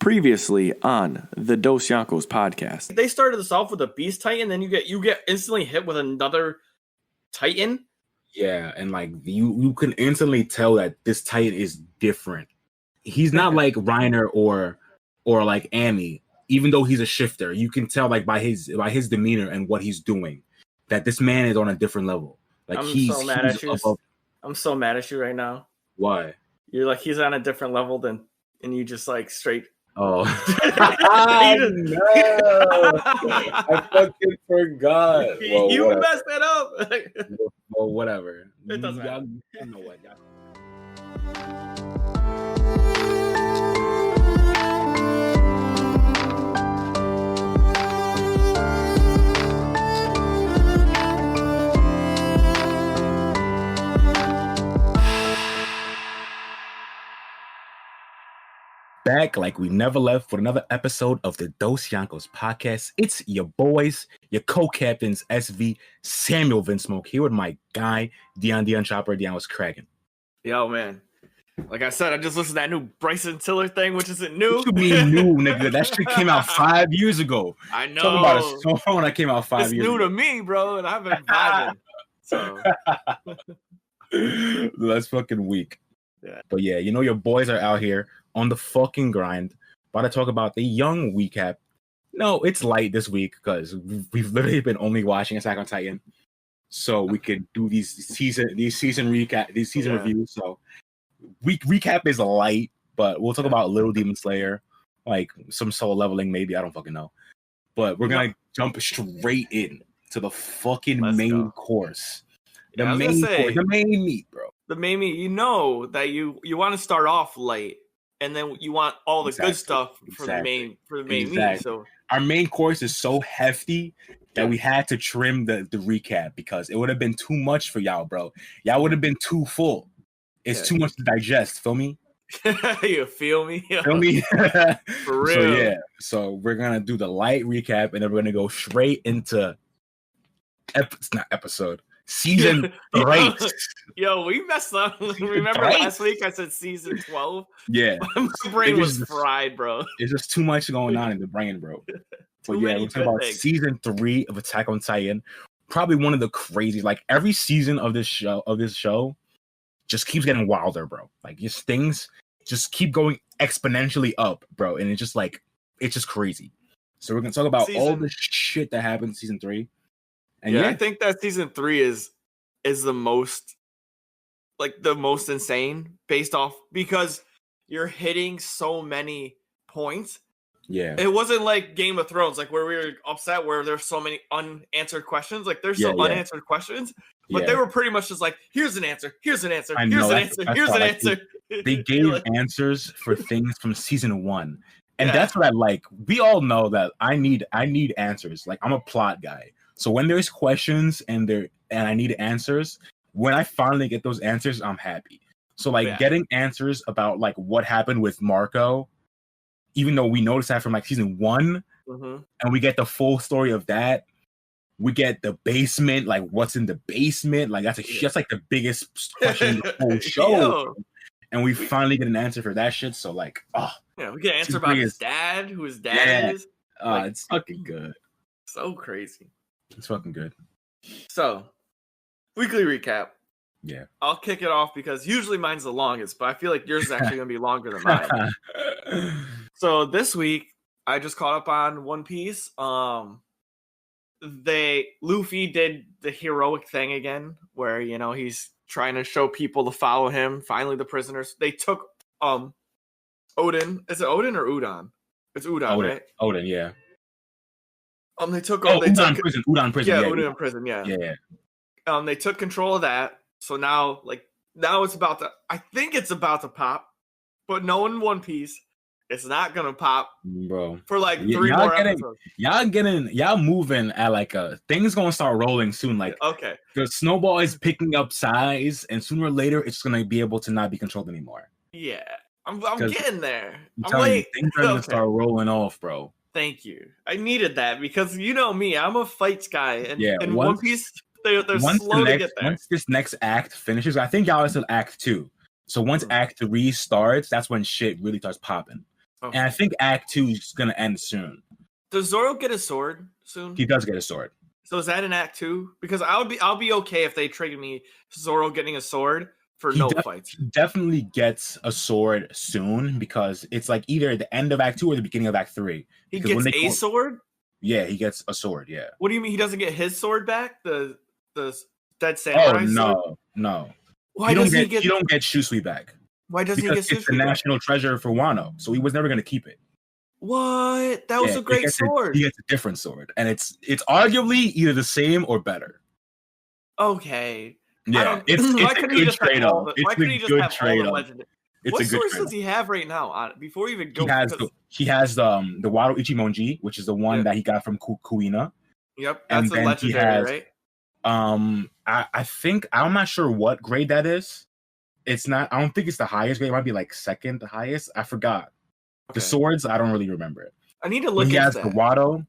Previously on the Dosyonkos podcast. They started this off with a Beast Titan, then you get instantly hit with another Titan. Yeah, and like you can instantly tell that this Titan is different. He's not like Reiner or like Amy, even though he's a shifter. You can tell like by his demeanor and what he's doing that this man is on a different level. Like I'm so mad at you. I'm so mad at you right now. Why? You're like he's on a different level and you just like straight. Oh, no. I fucking forgot. Well, you whatever. Messed that up. Well, whatever. It doesn't matter. You know what, y'all. Back like we never left for another episode of the Dosyonkos podcast. It's your boys, your co-captains, SV, Samuel Vinsmoke, here with my guy, Deion Chopper. Deion was cracking. Yo, man. Like I said, I just listened to that new Bryson Tiller thing, which isn't new. What you mean new, nigga? That shit came out 5 years ago. I know. Talking about a song that came out 5 years ago. It's new to me, bro, and I've been vibing. So. That's fucking weak. Yeah. But yeah, you know your boys are out here on the fucking grind. About to talk about the young recap. No, it's light this week because we've literally been only watching Attack on Titan, so we could do these season reviews. So week recap is light, but we'll talk about Little Demon Slayer, like some soul leveling, maybe I don't fucking know. But we're gonna jump straight in to the fucking main course. The main meat, bro. The main meat. You know that you want to start off light. And then you want all the good stuff for the main meat. So our main course is so hefty that we had to trim the recap because it would have been too much for y'all, bro. Y'all would have been too full. It's too much to digest. Feel me? You feel me? Feel me? For real. So we're gonna do the light recap, and then we're gonna go straight into season 3. Yo, we messed up. Remember last week I said season 12? Yeah. My brain was fried, bro. It's just too much going on in the brain, bro. But yeah, we're talking about season 3 of Attack on Titan. Probably one of the crazy, like every season of this show just keeps getting wilder, bro. Like just things just keep going exponentially up, bro. And it's just crazy. So we're gonna talk about all the shit that happened in season 3. And I think that season 3 is the most insane based off because you're hitting so many points. Yeah. It wasn't like Game of Thrones, like where we were upset where there's so many unanswered questions. Like there's some unanswered questions, but they were pretty much just like, here's an answer, here's an answer, here's an answer, here's an answer. They gave answers for things from season 1. And that's what I like. We all know that I need answers. Like I'm a plot guy. So when there's questions and I need answers, when I finally get those answers, I'm happy. So like getting answers about like what happened with Marco, even though we noticed that from like season 1, and we get the full story of that, we get the basement, like what's in the basement, like that's like the biggest question in the whole show. And we finally get an answer for that shit. So like, we get an answer about his dad, who his dad is. It's fucking good. So crazy. It's fucking good. So, weekly recap. Yeah. I'll kick it off because usually mine's the longest, but I feel like yours is actually going to be longer than mine. So, this week, I just caught up on One Piece. Luffy did the heroic thing again, where, he's trying to show people to follow him. Finally, the prisoners. They took Odin. Is it Odin or Udon? It's Udon, right? Odin, yeah. They took Udon prison. Yeah, Udon prison. Yeah. They took control of that. So now it's about to. I think it's about to pop, but knowing One Piece, it's not gonna pop, bro. For like 3 more episodes. Y'all moving at like things gonna start rolling soon. Like the snowball is picking up size, and sooner or later it's gonna be able to not be controlled anymore. Yeah, I'm getting there. I'm late. Things are gonna start rolling off, bro. Thank you. I needed that because you know me, I'm a fights guy, and One Piece, they're slow to get there. Once this next act finishes, I think y'all are still Act 2. So once Act 3 starts, that's when shit really starts popping. Okay. And I think Act 2 is gonna end soon. Does Zoro get a sword soon? He does get a sword. So is that in Act 2? Because I'll be okay if they trigger me Zoro getting a sword for fights. He definitely gets a sword soon because it's like either the end of Act 2 or the beginning of Act 3. He gets a sword? Yeah, he gets a sword, yeah. What do you mean he doesn't get his sword back? The dead samurai sword? No. Why doesn't he You don't get Shusui back. Why doesn't he get Because it's the national treasure for Wano, so he was never going to keep it. What? That was a great sword. He gets a different sword, and it's arguably either the same or better. Okay. Yeah, it's a good trade-off. Why couldn't he just have all the legendary? What swords does he have right now? Before we even go, he has the Wado Ichimonji, which is the one that he got from Kuina. Yep, that's a legendary, right? I think I'm not sure what grade that is. It's not. I don't think it's the highest grade. It might be like second highest. I forgot. Okay. The swords, I don't really remember it. I need to look. He has the Wado.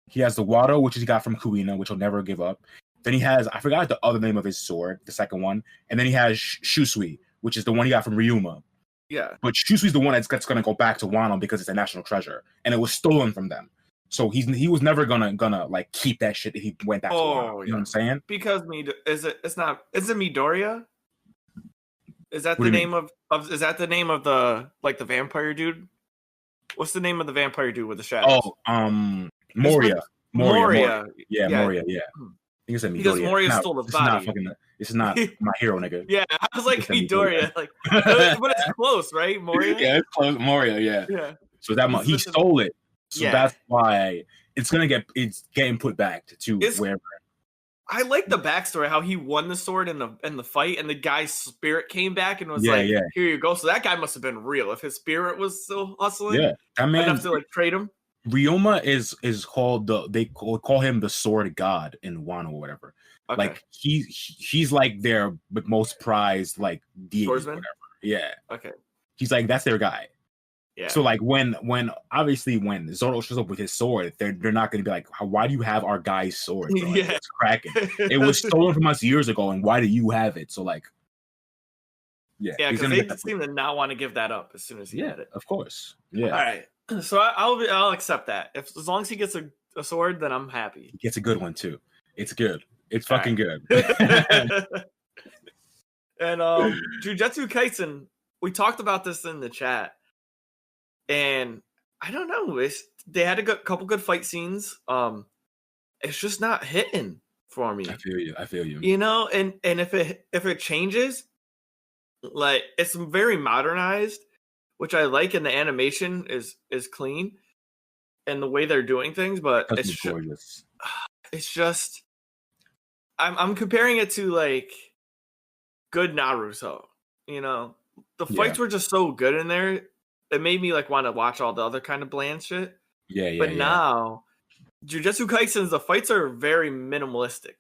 He has the Wado, which he got from Kuina, which he'll never give up. Then he has, I forgot the other name of his sword, the second one. And then he has Shusui, which is the one he got from Ryuma. Yeah. But Shusui's the one that's going to go back to Wano because it's a national treasure. And it was stolen from them. So he was never gonna like keep that shit if he went back to Wano. You know what I'm saying? Because is it Midoriya? Is that the name of is that the name of the vampire dude? What's the name of the vampire dude with the shadows? Oh, Moria. Moria. Yeah, Moria. Yeah. I think it's Midoriya. Because Moria stole the body. This is not my hero, nigga. Yeah, I was like Midoriya, but it's close, right? Moria. Yeah, it's close. Moria. Yeah. Yeah. So he stole it. So that's why it's getting put back to wherever. I like the backstory, how he won the sword in the fight, and the guy's spirit came back and was here you go. So that guy must have been real if his spirit was still hustling. Yeah, that man enough to like trade him. Ryoma is called they call him the sword god in Wano or whatever. Okay. Like he's like their most prized like deity. Swordsman? Whatever. Yeah. Okay. He's like that's their guy. Yeah. So like when obviously when Zoro shows up with his sword, they're not going to be like, why do you have our guy's sword? Bro? Like, it's cracking. It was stolen from us years ago, and why do you have it? So like, yeah, because they seem to not want to give that up as soon as he had it. Of course. Yeah. All right. So I'll accept that. As long as he gets a sword, then I'm happy. He gets a good one too. It's good. It's fucking good. And Jujutsu Kaisen, we talked about this in the chat. And I don't know. They had a couple good fight scenes. It's just not hitting for me. I feel you. You know, and if it changes, like it's very modernized, which I like, and the animation is clean, and the way they're doing things. But it's gorgeous. It's just I'm comparing it to like good Naruto. You know, the fights were just so good in there. It made me like want to watch all the other kind of bland shit. But now, Jujutsu Kaisen, the fights are very minimalistic.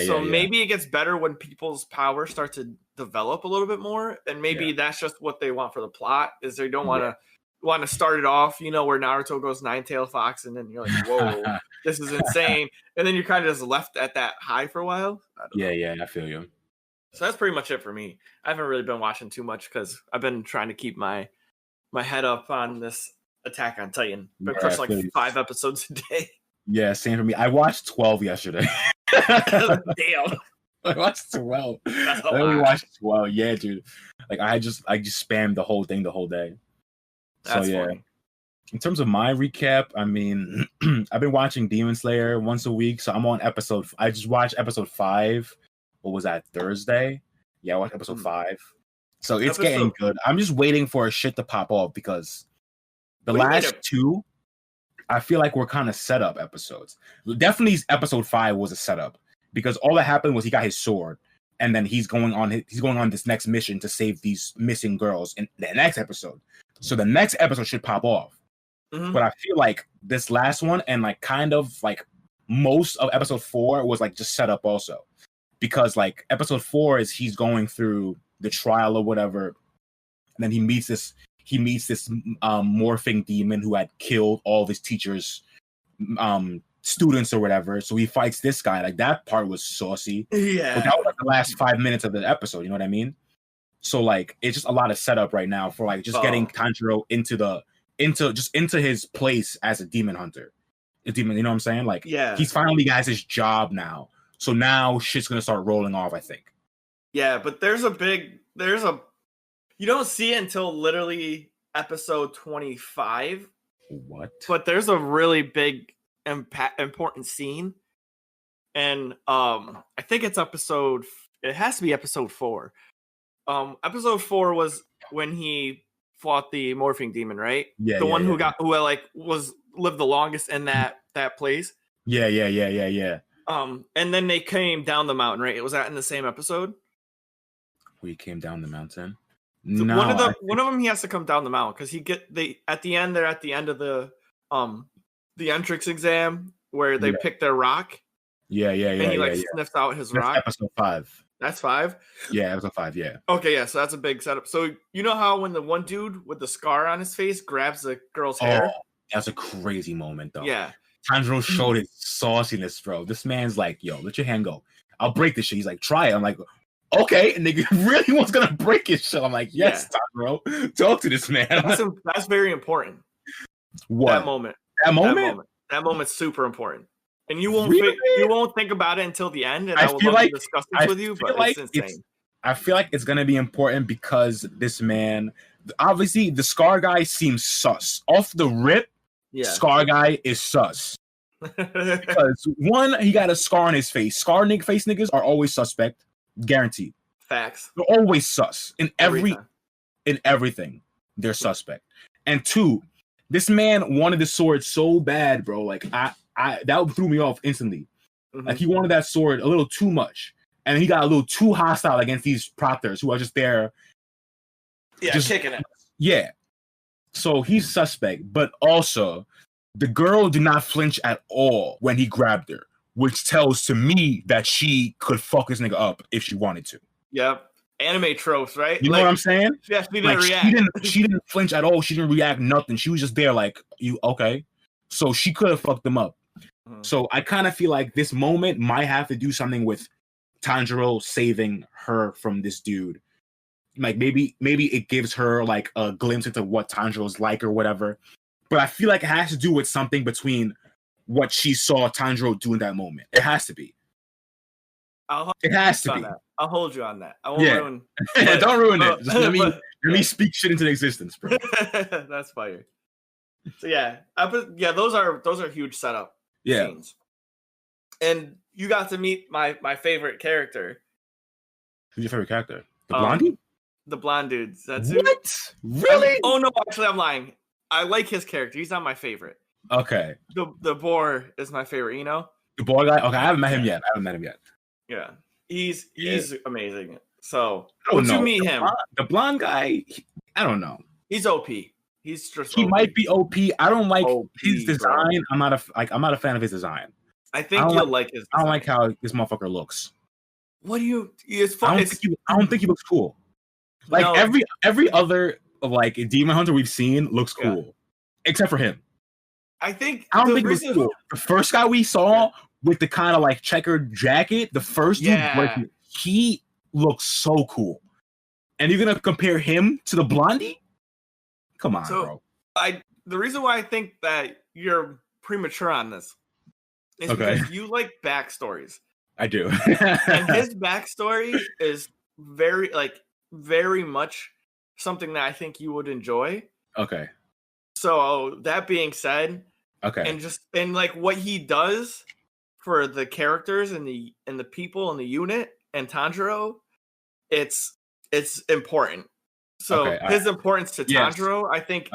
So maybe it gets better when people's power starts to develop a little bit more, and maybe that's just what they want for the plot. Is they don't want to start it off, you know, where Naruto goes 9-tailed fox, and then you're like, whoa, this is insane, and then you're kind of just left at that high for a while. I feel you. So that's pretty much it for me. I haven't really been watching too much because I've been trying to keep my head up on this Attack on Titan. Been crushing like 5 episodes a day. Yeah, same for me. I watched 12 yesterday. Damn. I watched 12. I only watched 12. Yeah, dude. Like I just spammed the whole thing the whole day. That's funny. In terms of my recap, I mean, I've been watching Demon Slayer once a week, so I'm on I just watched episode 5. What was that, Thursday? Yeah, I watched episode 5. So it's getting good. I'm just waiting for a shit to pop off because the last 2, I feel like were kind of setup episodes. Definitely episode 5 was a setup because all that happened was he got his sword and then he's going on this next mission to save these missing girls in the next episode. So the next episode should pop off. Mm-hmm. But I feel like this last one and like kind of like most of episode 4 was like just set up also. Because like episode 4 is he's going through the trial or whatever, and then he meets this morphing demon who had killed all of his teachers' students or whatever. So he fights this guy. Like that part was saucy. Yeah, but that was like the last 5 minutes of the episode. You know what I mean? So like it's just a lot of setup right now for like just getting Tanjiro into the into his place as a demon hunter. A demon, you know what I'm saying? Like, Yeah. he's finally got his job now. So now shit's gonna start rolling off, I think. Yeah, but you don't see it until literally episode 25. What? But there's a really big important scene. And I think it has to be episode 4. Episode 4 was when he fought the morphing demon, right? Yeah. The one who lived the longest in that place. Yeah. And then they came down the mountain, right? Was that in the same episode? We came down the mountain. So No, one of them he has to come down the mountain because they're at the end of the entrance exam where they pick their rock. Yeah. And he sniffs out his rock. Episode 5. That's 5? Yeah, episode 5, yeah. Okay, yeah, so that's a big setup. So you know how when the one dude with the scar on his face grabs the girl's hair? That's a crazy moment, though. Yeah. Tanjiro showed his sauciness, bro. This man's like, yo, let your hand go. I'll break this shit. He's like, try it. I'm like, okay. And nigga really was going to break his shit. I'm like, yes, Tanjiro. Talk to this man. That's very important. What? That moment. That moment's super important. And you won't think about it until the end, and I will love to discuss this with you, but it's insane. I feel like it's going to be important because this man, obviously, the Scar guy seems sus. Off the rip, Scar guy is sus. Because, one, he got a scar on his face. Face niggas are always suspect. Guaranteed. Facts. They're always sus. In everything, they're suspect. And 2, this man wanted the sword so bad, bro. Like, that threw me off instantly. Mm-hmm. Like, he wanted that sword a little too much. And he got a little too hostile against these proctors who are just there. Yeah, just kicking it. Yeah. So he's suspect. But also, the girl did not flinch at all when he grabbed her, which tells to me that she could fuck this nigga up if she wanted to. Yep. Anime tropes, right? You know what I'm saying? Yeah, she didn't react. She didn't flinch at all. She didn't react nothing. She was just there like, you okay? So she could have fucked them up. Mm-hmm. So I kind of feel like this moment might have to do something with Tanjiro saving her from this dude. Like maybe it gives her like a glimpse into what Tanjiro's like or whatever. But I feel like it has to do with something between what she saw Tanjiro do in that moment. It has to be. It has to be. I'll hold you on that. I won't ruin. Don't ruin it. Just let me speak shit into existence, bro. That's fire. So yeah, those are huge setup scenes. And you got to meet my favorite character. Who's your favorite character? The blondie? The blonde dude. That's what? Really? Oh no, actually I'm lying. I like his character. He's not my favorite. Okay. The boar is my favorite, you know? The boar guy? Okay, I haven't met him yet. Yeah. He's amazing. So once you meet him. The blonde guy, I don't know. He's OP. He's just he OP. might be OP. I don't like his design. Bro. I'm not a fan of his design. I think you'll like his design. I don't like how this motherfucker looks. What do you? It's fun. I don't think he looks cool. Like every other like demon hunter we've seen looks cool, except for him. I don't think he looks cool. The first guy we saw with the kind of like checkered jacket, the first dude, he looks so cool. And you're gonna compare him to the blondie? Come on, bro. The reason why I think that you're premature on this is because you like backstories. I do. And his backstory is very much something that I think you would enjoy. Okay. So that being said, and like what he does for the characters and the people in the unit and Tanjiro, it's important. So his importance to Tanjiro, I think,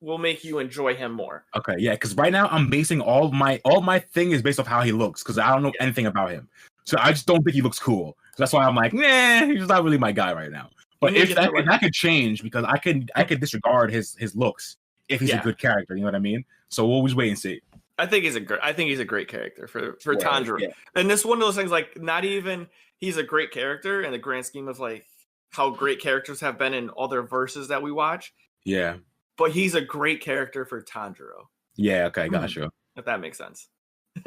will make you enjoy him more. Okay, yeah, because right now I'm basing all my thing is based off how he looks because I don't know anything about him, so I just don't think he looks cool. So that's why I'm like, nah, he's not really my guy right now. But if that could change, because I could disregard his looks if he's a good character. You know what I mean? So we'll always wait and see. I think he's a great character for Tanjiro. Yeah. And this one of those things, like, not even he's a great character in the grand scheme of like how great characters have been in other verses that we watch. Yeah. But he's a great character for Tanjiro. Yeah, okay, gotcha. If that makes sense.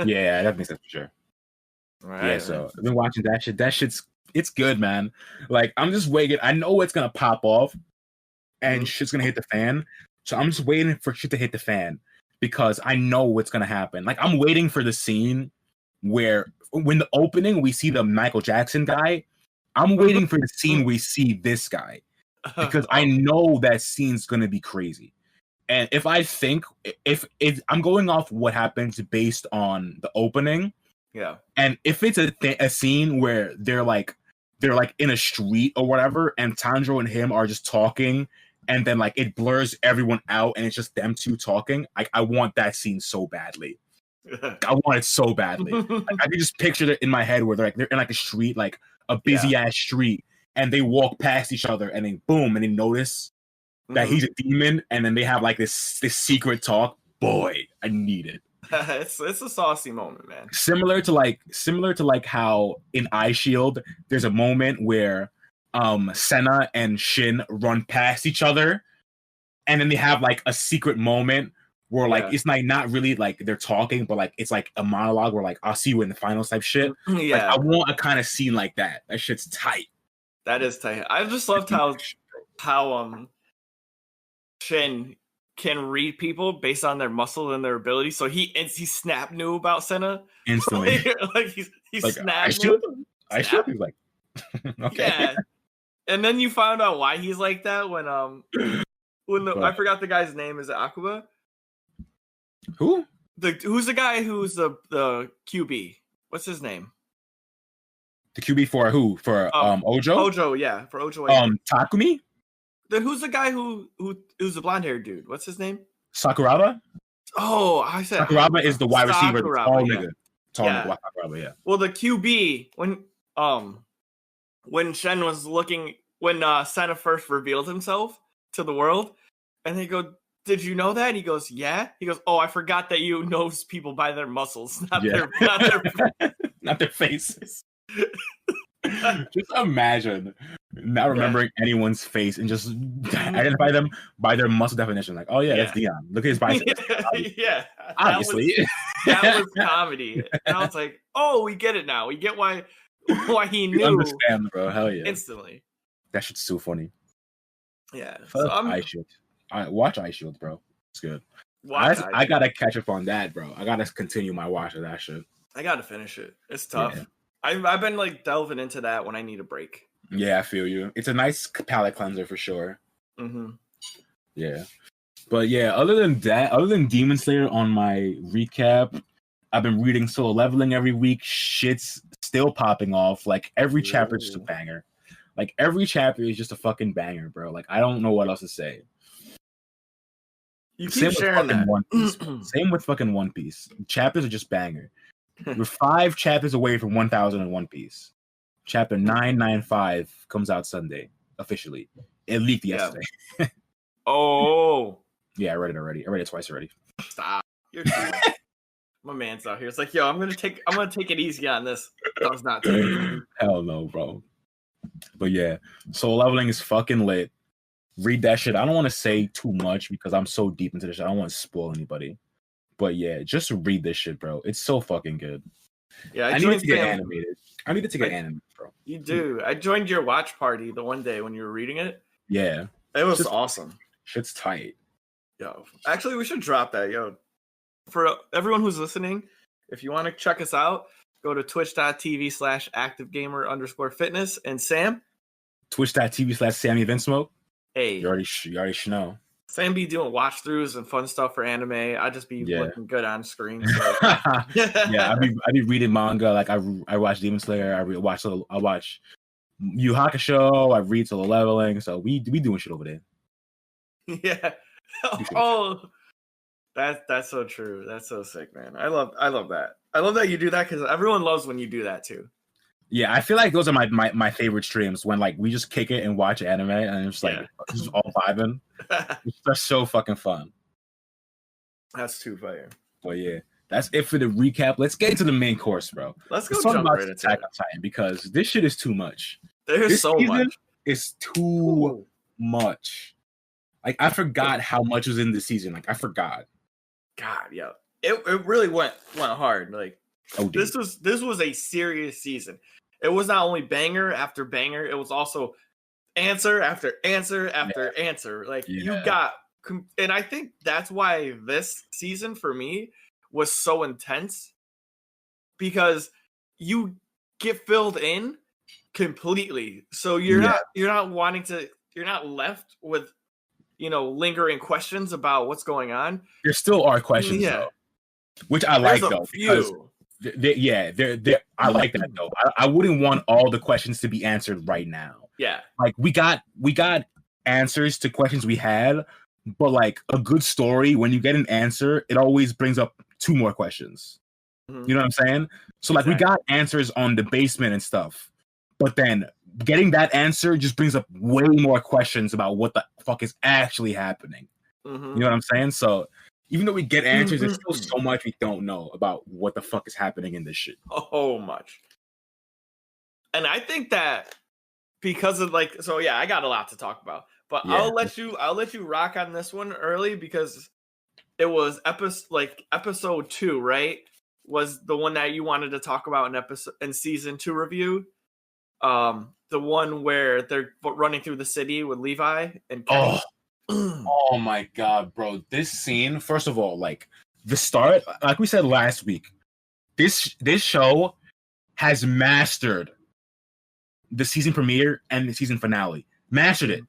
Yeah, that makes sense for sure. Right. Yeah, so I've been watching that shit. That shit's it's good, man. Like, I'm just waiting. I know it's gonna pop off and shit's gonna hit the fan. So I'm just waiting for shit to hit the fan because I know what's gonna happen. Like I'm waiting for the scene where when the opening we see the Michael Jackson guy. I'm waiting for the scene we see this guy because I know that scene's gonna be crazy. And if I'm going off what happens based on the opening, yeah. And if it's a scene where they're like in a street or whatever, and Tanjiro and him are just talking, and then like it blurs everyone out, and it's just them two talking. I want that scene so badly. I want it so badly. Like, I can just picture it in my head where they're in like a street, like a busy ass street, and they walk past each other, and then boom, and they notice that he's a demon, and then they have like this secret talk. Boy, I need it. It's a saucy moment, man. Similar to like how in Eye Shield, there's a moment where Senna and Shin run past each other, and then they have like a secret moment where like it's like not really like they're talking, but like it's like a monologue where like I'll see you in the finals type shit. Yeah, like, I want a kind of scene like that. That shit's tight. That is tight. I just loved how Shin can read people based on their muscle and their ability. So he snap knew about Senna instantly. like he like, snapped. I should be like, okay. Yeah. And then you found out why he's like that when I forgot the guy's name. Is it Akuba? Who? Who's the guy who's the QB? What's his name? The QB for who? For Ojo? Ojo, yeah, for Ojo. Takumi? Then who's the guy who's the blonde haired dude? What's his name? Sakuraba? Oh, I said Sakuraba is the wide receiver, the tall yeah. nigga. Tall nigga, Sakuraba, yeah. Well, the QB when Shen was looking when Senna first revealed himself to the world, and they go, "Did you know that?" And he goes, "Yeah." He goes, "Oh, I forgot that you knows people by their muscles, not their faces." Just imagine not remembering anyone's face and just identify them by their muscle definition. Like, oh yeah, that's Deion. Look at his biceps. Obviously. That was comedy. And I was like, oh, we get it now. We get why he knew. You understand, bro. Hell yeah. Instantly. That shit's so funny. Yeah. So Eye Shield. Watch Eye Shield, bro. It's good. I gotta catch up on that, bro. I gotta continue my watch of that shit. I gotta finish it. It's tough. Yeah. I've been like delving into that when I need a break. Yeah, I feel you. It's a nice palate cleanser for sure. Mm-hmm. Yeah. But yeah, other than Demon Slayer on my recap, I've been reading Solo Leveling every week. Shit's still popping off. Like every chapter is just a banger. Like every chapter is just a fucking banger, bro. Like I don't know what else to say. You keep sharing that. One Piece, same with fucking One Piece. Chapters are just banger. We're 5 chapters away from 1,000 in One Piece. Chapter 995 comes out Sunday, officially. It leaked yesterday. Oh. Yeah, I read it already. I read it twice already. Stop. You're too My man's out here. It's like, yo, I'm gonna take it easy on this. I was not taking it. Hell no, bro. But yeah, Solo Leveling is fucking lit. Read that shit. I don't want to say too much because I'm so deep into this shit. I don't want to spoil anybody. But yeah, just read this shit, bro. It's so fucking good. Yeah, I need to get animated. I need to get animated, bro. You do. I joined your watch party the one day when you were reading it. Yeah. It was awesome. Shit's tight. Yo. Actually, we should drop that, yo. For everyone who's listening, if you want to check us out, go to twitch.tv/activegamer_fitness. And Sam? Twitch.tv/SammyVinSmoke. Hey. You already should know. Sam be doing watch throughs and fun stuff for anime. I just be looking good on screen. So. Yeah, I be reading manga. Like I watch Demon Slayer. I watch Yu Hakusho. I read Solo Leveling. So we doing shit over there. Yeah. Oh, that's so true. That's so sick, man. I love that. I love that you do that because everyone loves when you do that too. Yeah, I feel like those are my favorite streams when like we just kick it and watch anime and it's like just all vibing. It's just so fucking fun. That's too fire. Well, yeah, that's it for the recap. Let's get into the main course, bro. Let's talk about Attack on Titan because this shit is too much. There's so much. It's too much. Like I forgot how much was in the season. Like I forgot. God, yeah, it really went hard. Like this was a serious season. It was not only banger after banger. It was also answer after answer after answer. Like you got and I think that's why this season for me was so intense, because you get filled in completely. So you're not left with, lingering questions about what's going on. There still are questions though, which I like though, because I like that though. I wouldn't want all the questions to be answered right now. Yeah, like we got answers to questions we had, but like a good story, when you get an answer, it always brings up 2 more questions. You know what I'm saying? So like we got answers on the basement and stuff, but then getting that answer just brings up way more questions about what the fuck is actually happening. You know what I'm saying? So even though we get answers, there's still so much we don't know about what the fuck is happening in this shit. Oh, much. And I think that because of I got a lot to talk about, but I'll let you rock on this one early, because it was episode 2, right? Was the one that you wanted to talk about in season 2 review. The one where they're running through the city with Levi and Kenny. Oh my god, bro. This scene, first of all, like the start, like we said last week, this show has mastered the season premiere and the season finale. Mastered it.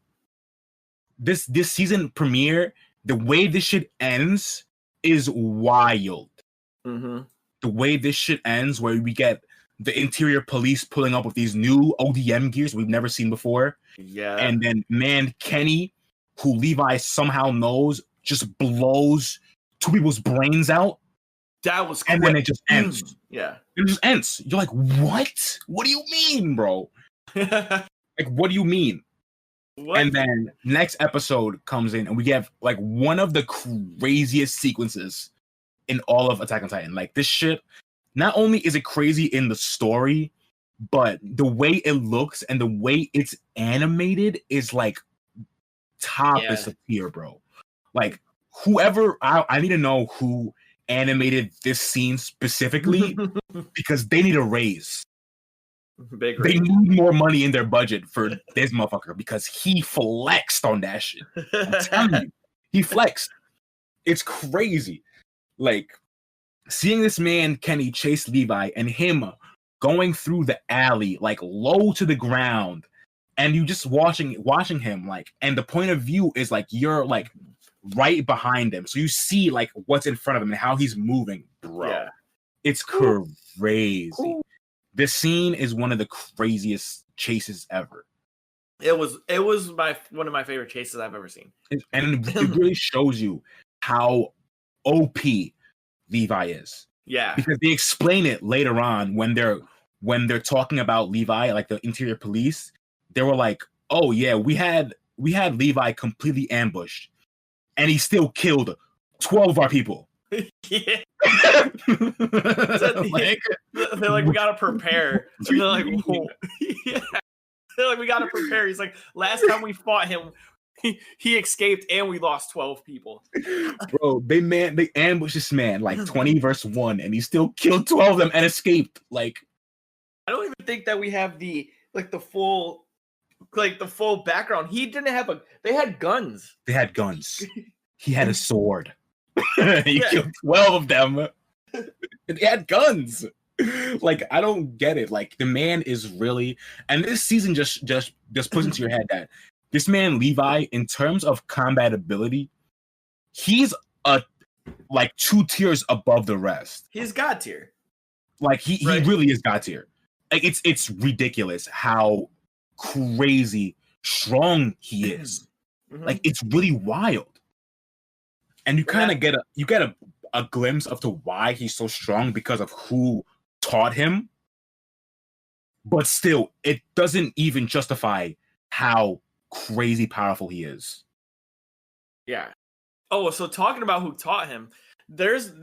This season premiere, the way this shit ends is wild. The way this shit ends, where we get the interior police pulling up with these new ODM gears we've never seen before. Yeah. And then, Kenny, who Levi somehow knows, just blows 2 people's brains out. That was quick. And then it just ends. Yeah. It just ends. You're like, what? What do you mean, bro? Like, what do you mean? What? And then next episode comes in, and we have like one of the craziest sequences in all of Attack on Titan. Like, this shit, not only is it crazy in the story, but the way it looks and the way it's animated is like top of tier, bro. Like, whoever, I need to know who animated this scene specifically, because they need a raise. Big they need more money in their budget for this motherfucker, because he flexed on that shit. I'm telling you, he flexed. It's crazy. Like, seeing this man Kenny chase Levi and him going through the alley, like low to the ground, and you just watching him, like, and the point of view is like you're like right behind him, so you see like what's in front of him and how he's moving, bro. Yeah. It's crazy. Ooh. This scene is one of the craziest chases ever. It was one of my favorite chases I've ever seen, and it really shows you how OP Levi is. Yeah, because they explain it later on when they're talking about Levi, like the interior police. They were like, "Oh yeah, we had Levi completely ambushed, and he still killed 12 of our people." Yeah. They're like, we gotta prepare. And they're like, yeah. They're like, we gotta prepare. He's like, last time we fought him, he escaped and we lost 12 people. Bro, they ambushed this man like 20 versus 1, and he still killed 12 of them and escaped. Like, I don't even think that we have the full background. He didn't have they had guns. They had guns. He had a sword. He killed 12 of them. They had guns. Like, I don't get it. Like, the man is really, and this season just puts into your head that this man Levi, in terms of combat ability, he's like 2 tiers above the rest. He's God tier. Like, he really is God tier. Like, it's ridiculous how crazy strong he is. Like, it's really wild. And you kind of get a glimpse of to why he's so strong because of who taught him. But still, it doesn't even justify how crazy powerful he is. Yeah. Oh, so talking about who taught him, there is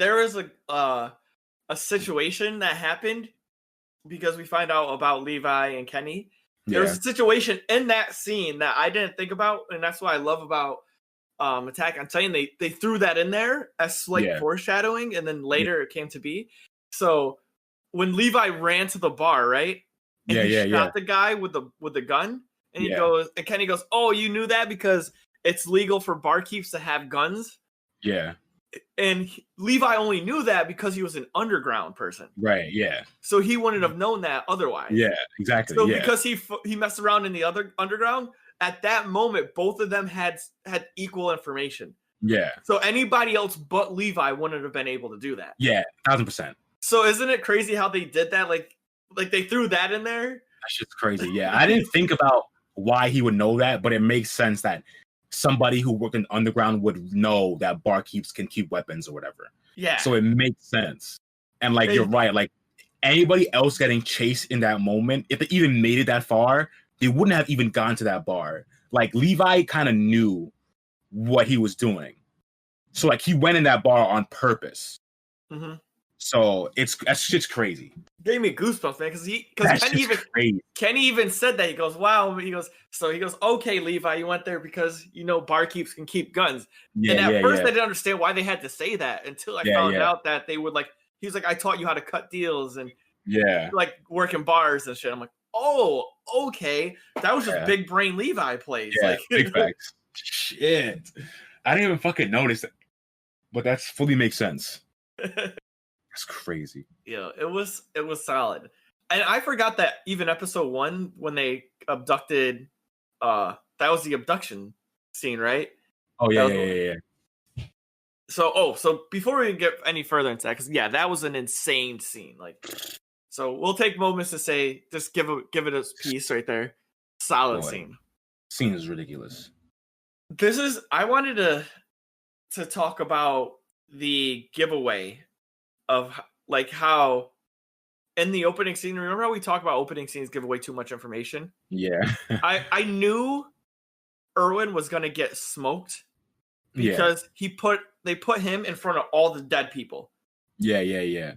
a situation that happened because we find out about Levi and Kenny. There was a situation in that scene that I didn't think about, and that's what I love about Attack on Titan. They threw that in there as slight foreshadowing, and then later it came to be. So when Levi ran to the bar, right? And he shot the guy with the gun, and he goes, and Kenny goes, "Oh, you knew that because it's legal for barkeeps to have guns. Yeah. And Levi only knew that because he was an underground person. Right. Yeah. So he wouldn't have known that otherwise. Yeah. Exactly. So yeah. because he messed around in the other underground, at that moment, both of them had equal information. Yeah. So anybody else but Levi wouldn't have been able to do that. Yeah. 1,000%. So isn't it crazy how they did that? Like they threw that in there. That's just crazy. Yeah. I didn't think about why he would know that, but it makes sense that somebody who worked in the underground would know that barkeeps can keep weapons or whatever. Yeah. So it makes sense. And like you're right, like anybody else getting chased in that moment, if they even made it that far, they wouldn't have even gone to that bar. Like Levi kind of knew what he was doing. So like he went in that bar on purpose. Mm-hmm. So that's just crazy. Gave me goosebumps, man, because Kenny even said that. He goes, wow. He goes, okay, Levi, you went there because barkeeps can keep guns. Yeah, and at first I didn't understand why they had to say that until I found out that they would he was like, I taught you how to cut deals and like work in bars and shit. I'm like, oh, okay. That was just big brain Levi plays. Yeah, big facts. Shit. I didn't even fucking notice it. But that fully makes sense. That's crazy. Yeah, it was solid. And I forgot that even episode 1, when they abducted, that was the abduction scene, right? Oh yeah. So before we get any further into that, because that was an insane scene. Like, so we'll take moments to say, just give it a piece right there. Solid scene. Scene is ridiculous. I wanted to talk about the giveaway of like how in the opening scene, remember how we talk about opening scenes give away too much information? Yeah. I knew Erwin was gonna get smoked because they put him in front of all the dead people. Yeah.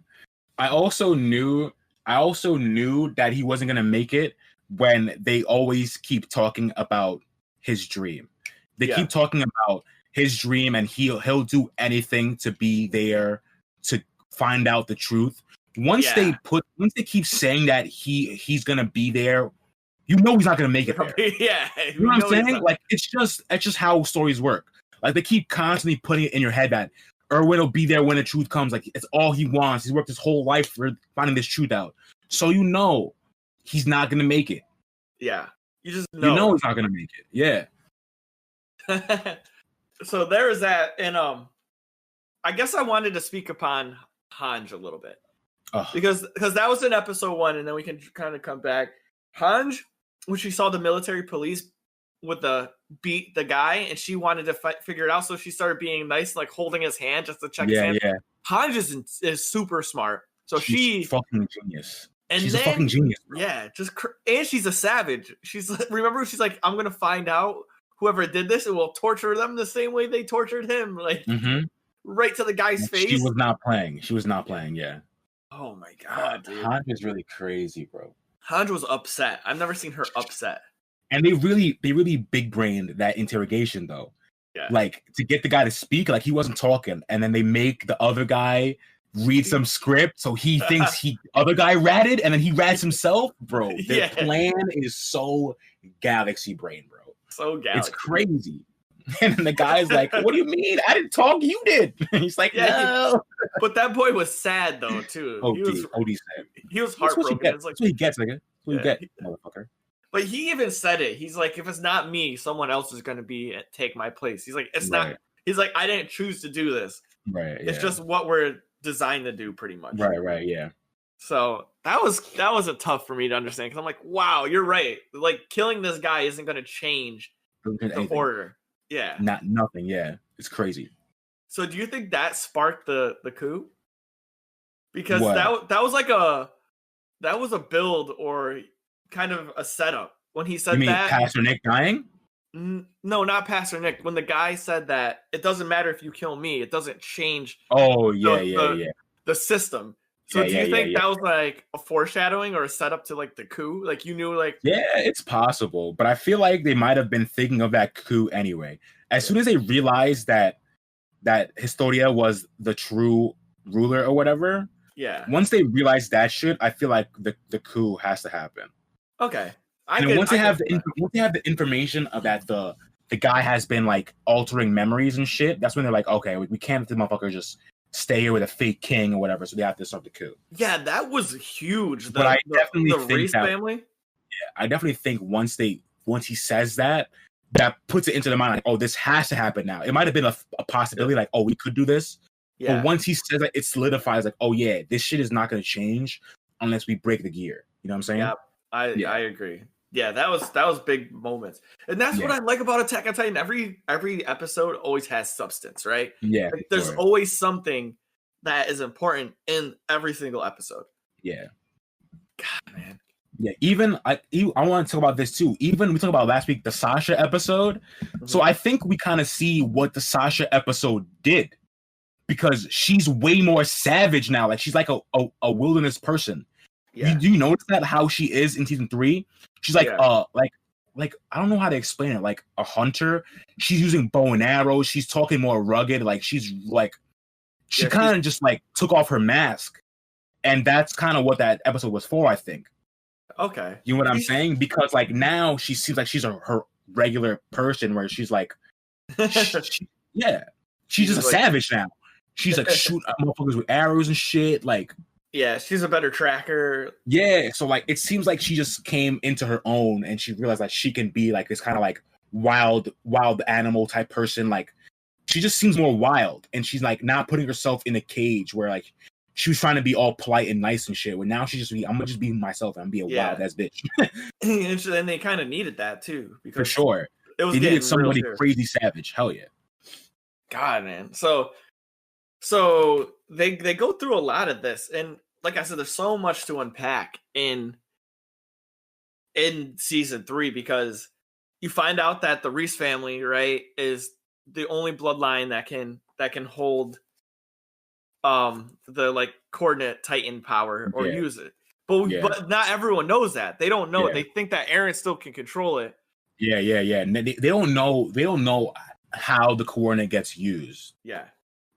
I also knew that he wasn't gonna make it when they always keep talking about his dream. They keep talking about his dream and he'll do anything to be there to find out the truth. Once they keep saying that he's gonna be there, he's not gonna make it there. Yeah, you know what I'm saying? Like it's just how stories work. Like they keep constantly putting it in your head that Erwin will be there when the truth comes. Like it's all he wants. He's worked his whole life for finding this truth out. So he's not gonna make it. Yeah, you just know. He's not gonna make it. Yeah. So there is that, and I guess I wanted to speak upon Hanj a little bit because that was in episode 1, and then we can kind of come back. Hanj, when she saw the military police with beat the guy, and she wanted to figure it out, so she started being nice, like holding his hand just to check his hand. Yeah. Hanj is super smart, so she's fucking genius. And she's a fucking genius, bro. Yeah, and she's a savage. She's like, I'm gonna find out whoever did this and will torture them the same way they tortured him, like right to the guy's face. She was not playing. Yeah. Oh my god, dude. Hanj is really crazy, bro. Hanj was upset. I've never seen her upset. And they really big brained that interrogation though. Yeah. Like to get the guy to speak, like he wasn't talking, and then they make the other guy read some script so he thinks other guy ratted, and then he rats himself, bro. Their plan is so galaxy brain, bro. So galaxy. It's crazy. And then the guy's like, "What do you mean? I didn't talk. You did." He's like, "No." But that boy was sad though too. OD sad. He was heartbroken. That's what he gets, nigga. That's what you get, motherfucker. But he even said it. He's like, if it's not me, someone else is going to take my place. He's like, it's not. He's like, I didn't choose to do this. Right. It's just what we're designed to do, pretty much. Right. Yeah. So that was a tough for me to understand because I'm like, wow, you're right. Like killing this guy isn't going to change the order. Yeah. Nothing. Yeah. It's crazy. So do you think that sparked the coup? Because that was a build or kind of a setup when he said that. Pastor Nick dying? No, not Pastor Nick. When the guy said that it doesn't matter if you kill me, it doesn't change. Oh yeah. The system. So do you think that was like a foreshadowing or a setup to like the coup? Like you knew like. Yeah, it's possible, but I feel like they might have been thinking of that coup anyway. As soon as they realized that Historia was the true ruler or whatever. Yeah. Once they realized that shit, I feel like the coup has to happen. Okay. Once they have the information of that the the guy has been like altering memories and shit, that's when they're like, okay, we can't let the motherfucker just stay here with a fake king or whatever, so they have to start the coup. Yeah, that was huge. But I definitely the think Reese that family. I definitely think once he says that puts it into the mind like, oh, this has to happen now. It might have been a possibility like, oh, we could do this. Yeah. But once he says that, it solidifies like, oh yeah, this shit is not going to change unless we break the gear. You know what I'm saying? Yeah, I agree. Yeah, that was big moments, and that's what I like about Attack on Titan. Every episode always has substance, right? Yeah, like, there's always something that is important in every single episode. Yeah. God, man. Yeah, even I want to talk about this too. Even we talked about last week the Sasha episode. Mm-hmm. So I think we kind of see what the Sasha episode did, because she's way more savage now. Like she's like a wilderness person. Yeah. Do you notice that how she is in season 3? She's like like I don't know how to explain it. Like a hunter. She's using bow and arrows. She's talking more rugged. Like she's like she kind of just like took off her mask, and that's kind of what that episode was for, I think. Okay. You know what I'm saying? Because like now she seems like she's her regular person, where she's like, she's just a savage now. She's like shoot motherfuckers with arrows and shit. Like, yeah, she's a better tracker. Yeah, so like it seems like she just came into her own, and she realized that she can be like this kind of like wild animal type person. Like she just seems more wild, and she's like not putting herself in a cage where like she was trying to be all polite and nice and shit. When now she's just I'm gonna just be myself and be a wild ass bitch. And they kind of needed that too, because for sure it was they needed somebody crazy savage. Hell yeah. God, man. So they go through a lot of this, and like I said, there's so much to unpack in season 3, because you find out that the Reese family, right, is the only bloodline that can hold the like coordinate Titan power or use it. But not everyone knows that. They don't know it. They think that Eren still can control it. Yeah. They don't know how the coordinate gets used. Yeah.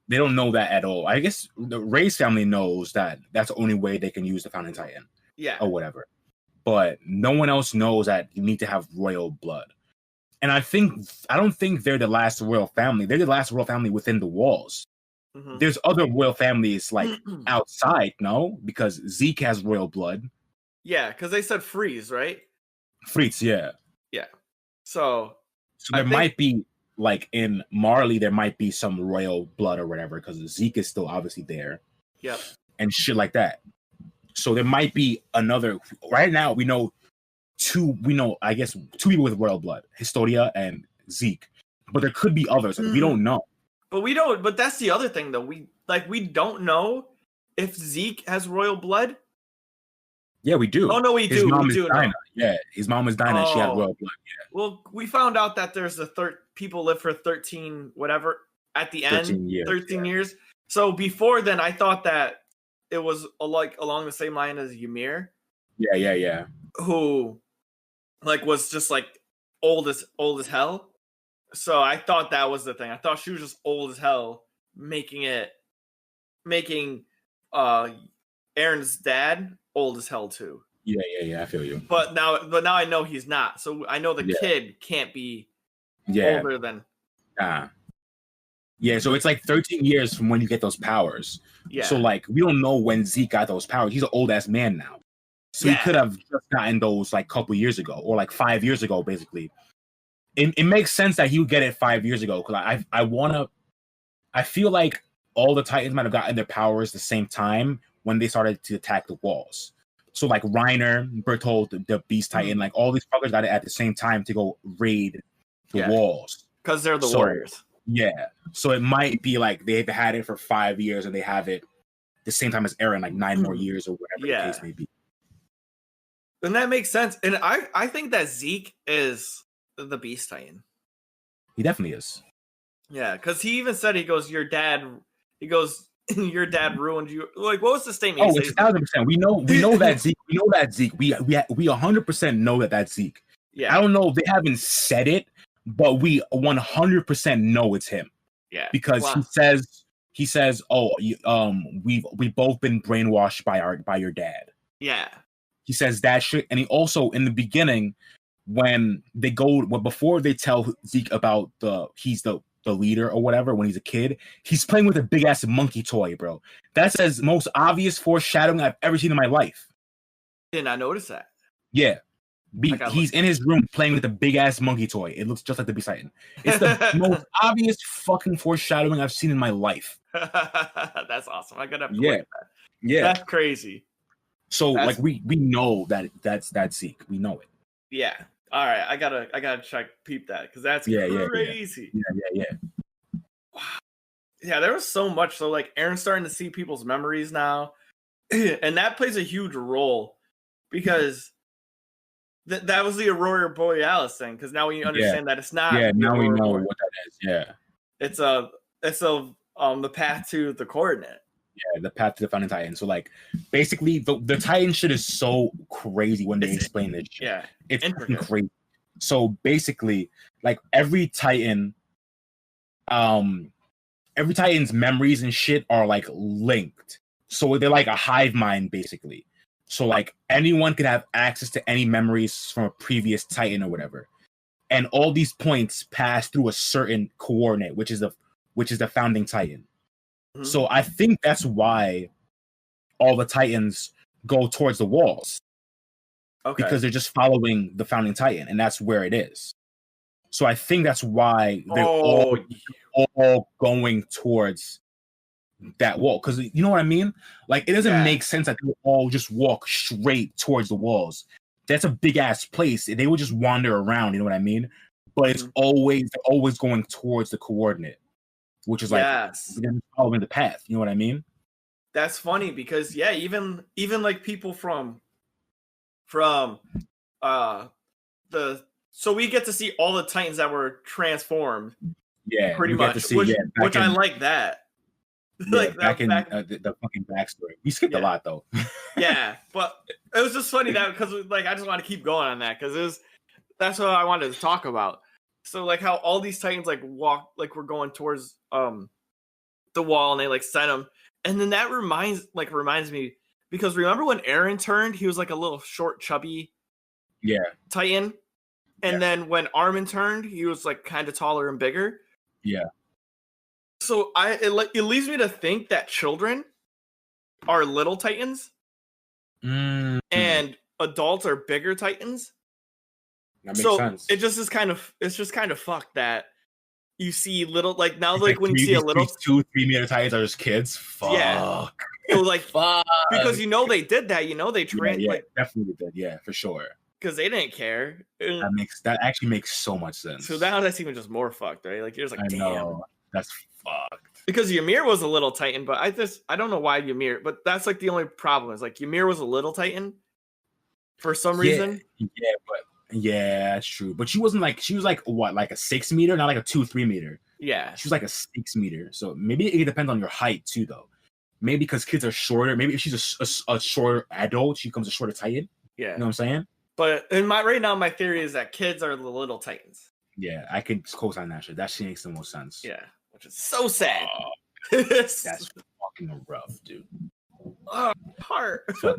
They don't know that at all. I guess the Reyes family knows that that's the only way they can use the Founding Titan. Yeah. Or whatever. But no one else knows that you need to have royal blood. And I don't think they're the last royal family. They're the last royal family within the walls. Mm-hmm. There's other royal families like outside, no? Because Zeke has royal blood. Yeah, because they said Freeze, right? Freeze, yeah. Yeah. So there might be like in Marley, there might be some royal blood or whatever, because Zeke is still obviously there. Yep. And shit like that. So there might be another. Right now, we know two people with royal blood, Historia and Zeke. But there could be others. Like, we don't know. But that's the other thing, though. We don't know if Zeke has royal blood. Yeah, we do. Oh no, we do. Mom we do Dinah. know. Yeah, his mom is Dinah. And she had royal blood. Yeah. Well, we found out that there's people live for 13 whatever at the end. 13 years. So before then, I thought that it was like along the same line as Ymir. Yeah. Who, like, was just like old as hell. So I thought that was the thing. I thought she was just old as hell, making Eren's dad old as hell too. Yeah. I feel you. But now I know he's not. So I know the kid can't be older than. Yeah, so it's like 13 years from when you get those powers. Yeah. So like we don't know when Zeke got those powers. He's an old ass man now. So he could have just gotten those like a couple years ago, or like 5 years ago, basically. It makes sense that he would get it 5 years ago, because I feel like all the Titans might have gotten their powers the same time when they started to attack the walls. So like Reiner, Bertolt, the Beast Titan, like all these fuckers got it at the same time to go raid the walls. Because they're the warriors. Yeah. So it might be like they've had it for 5 years and they have it the same time as Eren, like 9 more years or whatever the case may be. And that makes sense. And I think that Zeke is the Beast Titan. He definitely is. Yeah, because he even said, your dad ruined you. Like, what was the statement? Oh, it's 1,000%. We know that Zeke. We know that Zeke. We 100% know that that's Zeke. Yeah. I don't know. They haven't said it, but we 100% know it's him. Yeah. Because he says, "Oh, we've both been brainwashed by your dad." Yeah. He says that shit, and he also in the beginning, when they go before they tell Zeke about he's the leader or whatever when he's a kid, he's playing with a big ass monkey toy, bro. That's as most obvious foreshadowing I've ever seen in my life. Did not notice that. Yeah. He's in his room playing with a big ass monkey toy. It looks just like the Beast Titan. It's the most obvious fucking foreshadowing I've seen in my life. That's awesome. I gotta have to Yeah. look at that. Yeah. That's crazy. So like we know that's Zeke. We know it. Yeah. All right. I gotta peep that because that's crazy. Yeah. Wow. Yeah, there was so much. So like Aaron's starting to see people's memories now. And that plays a huge role because that was the Aurora Borealis thing. Because now we understand that it's not. Yeah, now we know what that is. Yeah. It's the path to the coordinate. Yeah, the path to the Founding Titan. So like basically the Titan shit is so crazy when they explain this shit. Yeah. It's crazy. So basically, like every Titan's memories and shit are like linked. So they're like a hive mind, basically. So like anyone could have access to any memories from a previous Titan or whatever. And all these points pass through a certain coordinate, which is the Founding Titan. Mm-hmm. So I think that's why all the Titans go towards the walls. Okay. Because they're just following the Founding Titan, and that's where it is. So I think that's why they're all going towards that wall. Because you know what I mean? Like it doesn't make sense that they all just walk straight towards the walls. That's a big ass place. They would just wander around, you know what I mean? But it's they're always going towards the coordinate, which is like following the path. You know what I mean? That's funny because even like people from so we get to see all the Titans that were transformed. Yeah, pretty much. Which I like that. Yeah, like back in the fucking backstory. We skipped a lot though. Yeah, but it was just funny that because like I just want to keep going on that because that's what I wanted to talk about. So like how all these Titans like walk like we're going towards the wall and they like sent them, and then that reminds me because remember when Eren turned, he was like a little short, chubby Titan, and then when Armin turned, he was like kind of taller and bigger. Yeah. So it leads me to think that children are little Titans, and adults are bigger Titans. That makes sense. It just is kind of fucked that you see little like now it's like when you see a little 2-3 meter Titans are just kids. Fuck. Yeah. So like fuck. Because they did that. They trained. Like definitely did. Yeah, for sure. Because they didn't care. That actually makes so much sense. So now that's even just more fucked, right? Like you're just like, damn, know. That's fucked. Because Ymir was a little Titan, but I don't know why Ymir, but that's like the only problem is like Ymir was a little Titan for some reason. Yeah, that's true. But she was like what, like a 6 meter, not like a 2-3 meter. Yeah. She was like a 6 meter. So maybe it depends on your height too, though. Maybe because kids are shorter. Maybe if she's a shorter adult, she becomes a shorter Titan. Yeah. You know what I'm saying? But right now, my theory is that kids are the little Titans. Yeah, I can co-sign that shit. That shit makes the most sense. Yeah, which is so sad. That's fucking rough, dude. Heart. All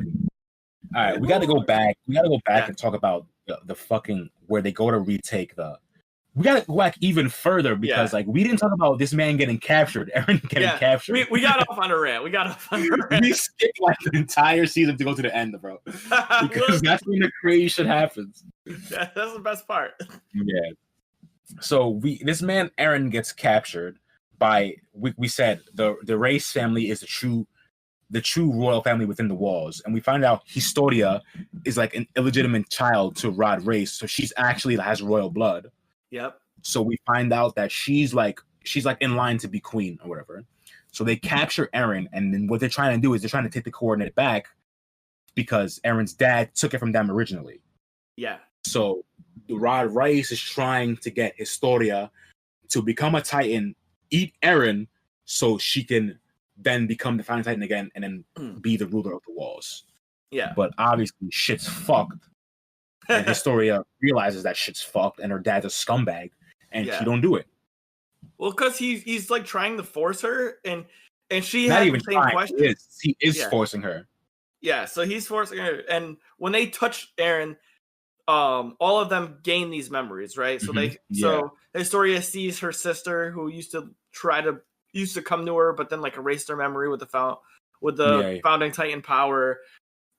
right, we got to go back. And talk about the fucking where they go to retake the. We got to go back even further because like we didn't talk about this man getting captured, Eren getting captured. We got off on a rant. We skipped like the entire season to go to the end, bro, because that's when the crazy shit happens. Yeah, that's the best part. Yeah. So this man Eren gets captured by we said the Race family is the true royal family within the walls, and we find out Historia is like an illegitimate child to Rod Race, so she's actually has royal blood. Yep. So we find out that she's like in line to be queen or whatever. So they capture Eren, and then what they're trying to do is they're trying to take the coordinate back because Eren's dad took it from them originally. Yeah. So Rod Race is trying to get Historia to become a Titan, eat Eren, so she can then become the Founding Titan again and then be the ruler of the walls. Yeah. But obviously shit's fucked. And Historia realizes that shit's fucked and her dad's a scumbag and she don't do it. Well, because he's like trying to force her and she not had even the same question. He is forcing her. Yeah, so he's forcing her. And when they touch Eren, all of them gain these memories, right? So so Historia sees her sister who used to come to her, but then like erased her memory with the founding Titan power,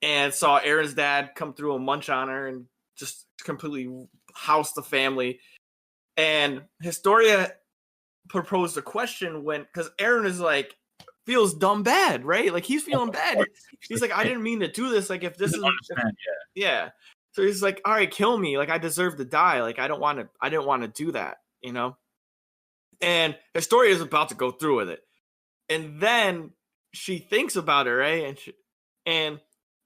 and saw Aaron's dad come through and munch on her and just completely house the family. And Historia proposed a question because Aaron is like feels dumb bad, right? Like he's feeling bad. He's like, I didn't mean to do this. Like if this is yeah. So he's like, all right, kill me. Like I deserve to die. Like I didn't want to do that, you know? And Historia is about to go through with it. And then she thinks about it, right? And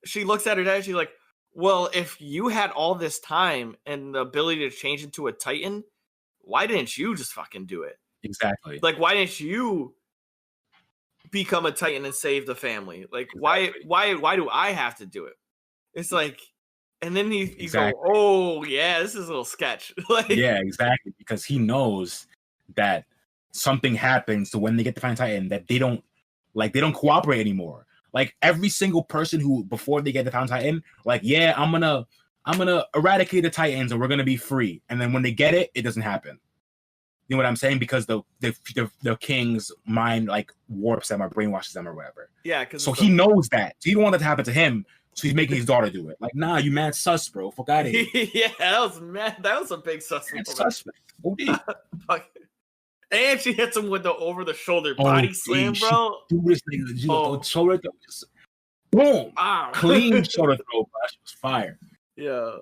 she looks at her dad. She's like, well, if you had all this time and the ability to change into a Titan, why didn't you just fucking do it? Exactly. Like, why didn't you become a Titan and save the family? Like, why do I have to do it? It's like, and then you go, oh yeah, this is a little sketch. Like, yeah, exactly. Because he knows that something happens to when they get the Final Titan that they don't cooperate anymore. Like every single person who before they get the Final Titan, like, yeah, I'm gonna eradicate the Titans and we're gonna be free. And then when they get it, it doesn't happen. You know what I'm saying? Because the king's mind like warps them or brainwashes them or whatever. Yeah. So he knows that. So he don't want that to happen to him. So he's making his daughter do it. Like, nah, you mad sus, bro. Fuck out of here. Yeah, that was mad. That was a big sus. Suspect. And she hits him with the over the shoulder body slam, bro. Do this nigga. Shoulder throw. Boom. Wow. Clean shoulder throw, bro. She was fire. Yeah.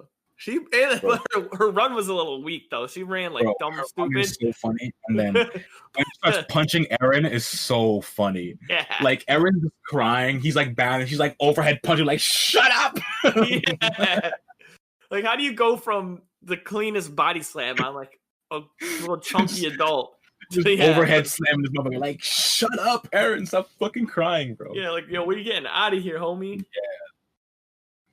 Her run was a little weak though. She ran like dumb and stupid. Is so funny. And then when she starts punching Eren is so funny. Yeah. Like Eren's crying. He's like bad and she's like overhead punching, like, shut up. Yeah. Like how do you go from the cleanest body slam on like a little chunky adult just overhead slamming this motherfucker, like, shut up, Eren, stop fucking crying, bro. Yeah, like, yo, where you getting out of here, homie? Yeah.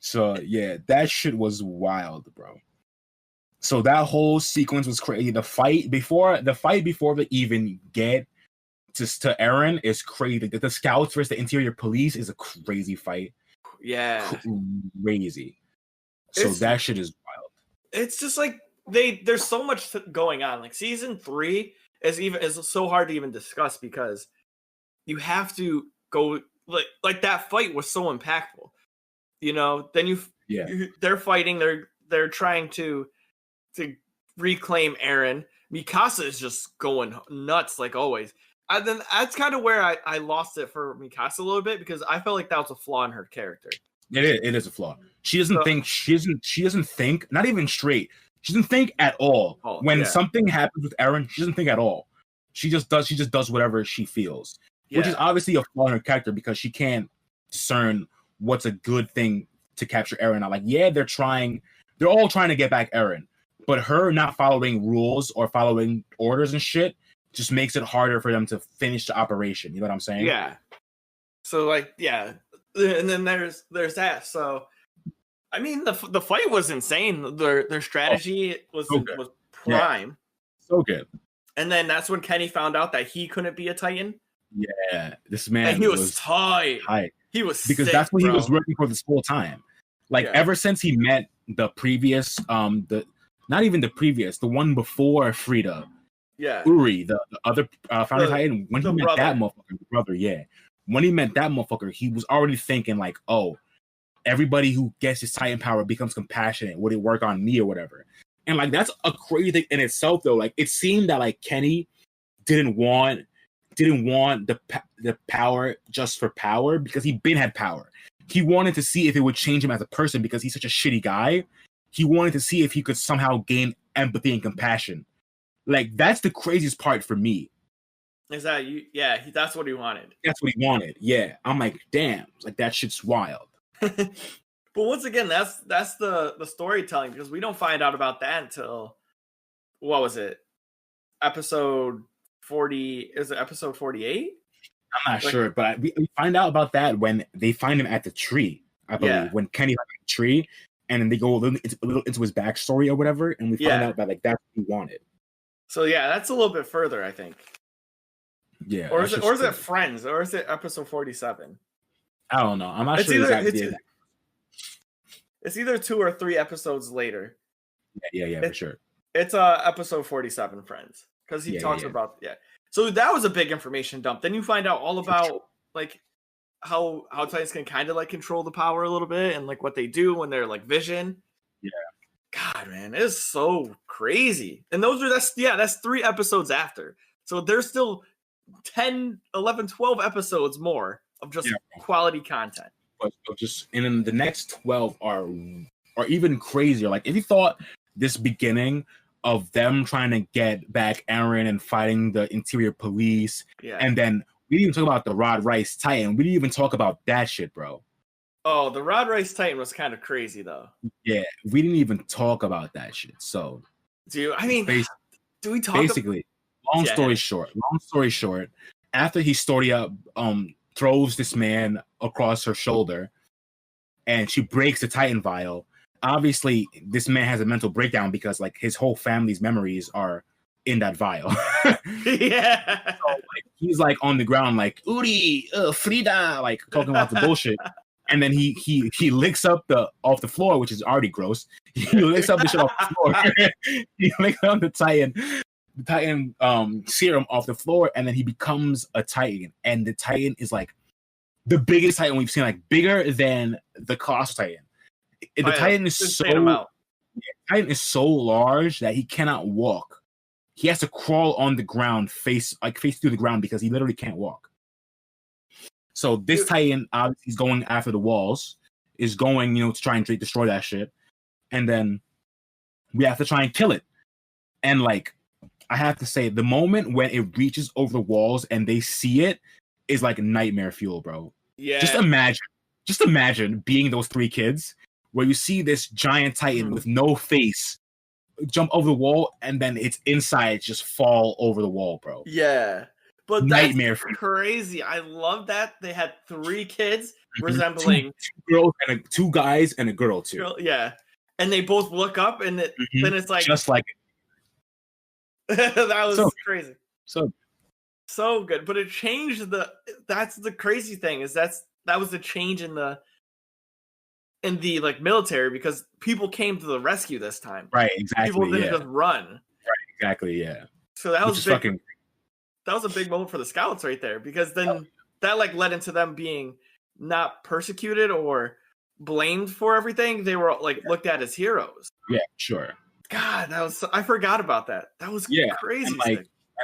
So yeah, that shit was wild, bro. So that whole sequence was crazy. The fight before they even get to Eren is crazy. The scouts versus the interior police is a crazy fight. Yeah, crazy. So that shit is wild. It's just like there's so much going on. Like season 3 is so hard to even discuss because you have to go like that fight was so impactful. You know, then they're fighting. They're trying to reclaim Eren. Mikasa is just going nuts like always. And then that's kind of where I lost it for Mikasa a little bit because I felt like that was a flaw in her character. It is a flaw. She doesn't think. She doesn't think. Not even straight. She doesn't think at all. When something happens with Eren, she doesn't think at all. She just does whatever she feels, which is obviously a flaw in her character because she can't discern what's a good thing to capture Eren. Like, yeah, they're all trying to get back Eren, but her not following rules or following orders and shit just makes it harder for them to finish the operation. You know what I'm saying? Yeah. So like, yeah, and then there's that. So, I mean, the fight was insane. Their strategy was prime. Yeah. So good. And then that's when Kenny found out that he couldn't be a Titan. Yeah, this man. And he was tight. He was because sick, that's what bro. He was working for this whole time. Like ever since he met the previous, the one before Frida. Yeah. Uri, the other founder Titan. When he met that motherfucker, the brother, when he met that motherfucker, he was already thinking like, oh, everybody who gets his Titan power becomes compassionate. Would it work on me or whatever? And like that's a crazy thing in itself, though. Like it seemed that like Kenny didn't want the power just for power because he had power. He wanted to see if it would change him as a person because he's such a shitty guy. He wanted to see if he could somehow gain empathy and compassion. Like that's the craziest part for me. Is that you? Yeah, that's what he wanted. That's what he wanted. Yeah, I'm like, damn, like that shit's wild. But once again, that's the storytelling because we don't find out about that until what was it? Episode 40? Is it episode 48? I'm not sure, but we find out about that when they find him at the tree. I believe when Kenny finds the tree, and then they go a little into his backstory or whatever, and we find out that like that's what he wanted. So yeah, that's a little bit further, I think. Yeah, or is it Friends, or is it episode 47? I don't know. I'm not sure exactly. It's either 2 or 3 episodes later. Yeah, for sure. It's episode 47, Friends, because he talks about So that was a big information dump. Then you find out all about like how Titans can kind of like control the power a little bit and like what they do when they're like Vision. Yeah. God, man, it's so crazy. And that's 3 episodes after. So there's still 10, 11, 12 episodes more of just quality content. But just and then the next 12 are even crazier. Like if you thought this beginning of them trying to get back Aaron and fighting the interior police, and then we didn't even talk about the Rod Rice Titan. We didn't even talk about that shit, bro. Oh, the Rod Rice Titan was kind of crazy though. Yeah, we didn't even talk about that shit. So, do we talk? Basically, long story short, after Historia throws this man across her shoulder, and she breaks the Titan vial. Obviously, this man has a mental breakdown because like his whole family's memories are in that vial. Yeah. So, like, he's like on the ground, like Uri, Frida, like talking about the bullshit. And then he licks up off the floor, which is already gross. He licks up the shit off the floor. He licks up the Titan serum off the floor, and then he becomes a Titan. And the Titan is like the biggest Titan we've seen, like bigger than the Colossal Titan. Titan is Titan is so large that he cannot walk. He has to crawl on the ground, face through the ground, because he literally can't walk. So this Titan obviously is going after the walls, is going, to try and destroy that shit. And then we have to try and kill it. And like, I have to say, the moment when it reaches over the walls and they see it is like nightmare fuel, bro. Yeah. Just imagine being those 3 kids where you see this giant Titan with no face jump over the wall, and then its insides just fall over the wall, bro. Yeah. But nightmare that's crazy. I love that they had 3 kids resembling 2 girls and 2 guys and a girl too. Yeah, and they both look up, and then it's like just like that was crazy. So good, but it changed That's the crazy thing is that was the change in the like military, because people came to the rescue this time. Right, exactly. People didn't just run. Right, exactly. Yeah. So that was big. That was a big moment for the scouts right there, because then that like led into them being not persecuted or blamed for everything. They were like looked at as heroes. Yeah, sure. God, I forgot about that. That was crazy.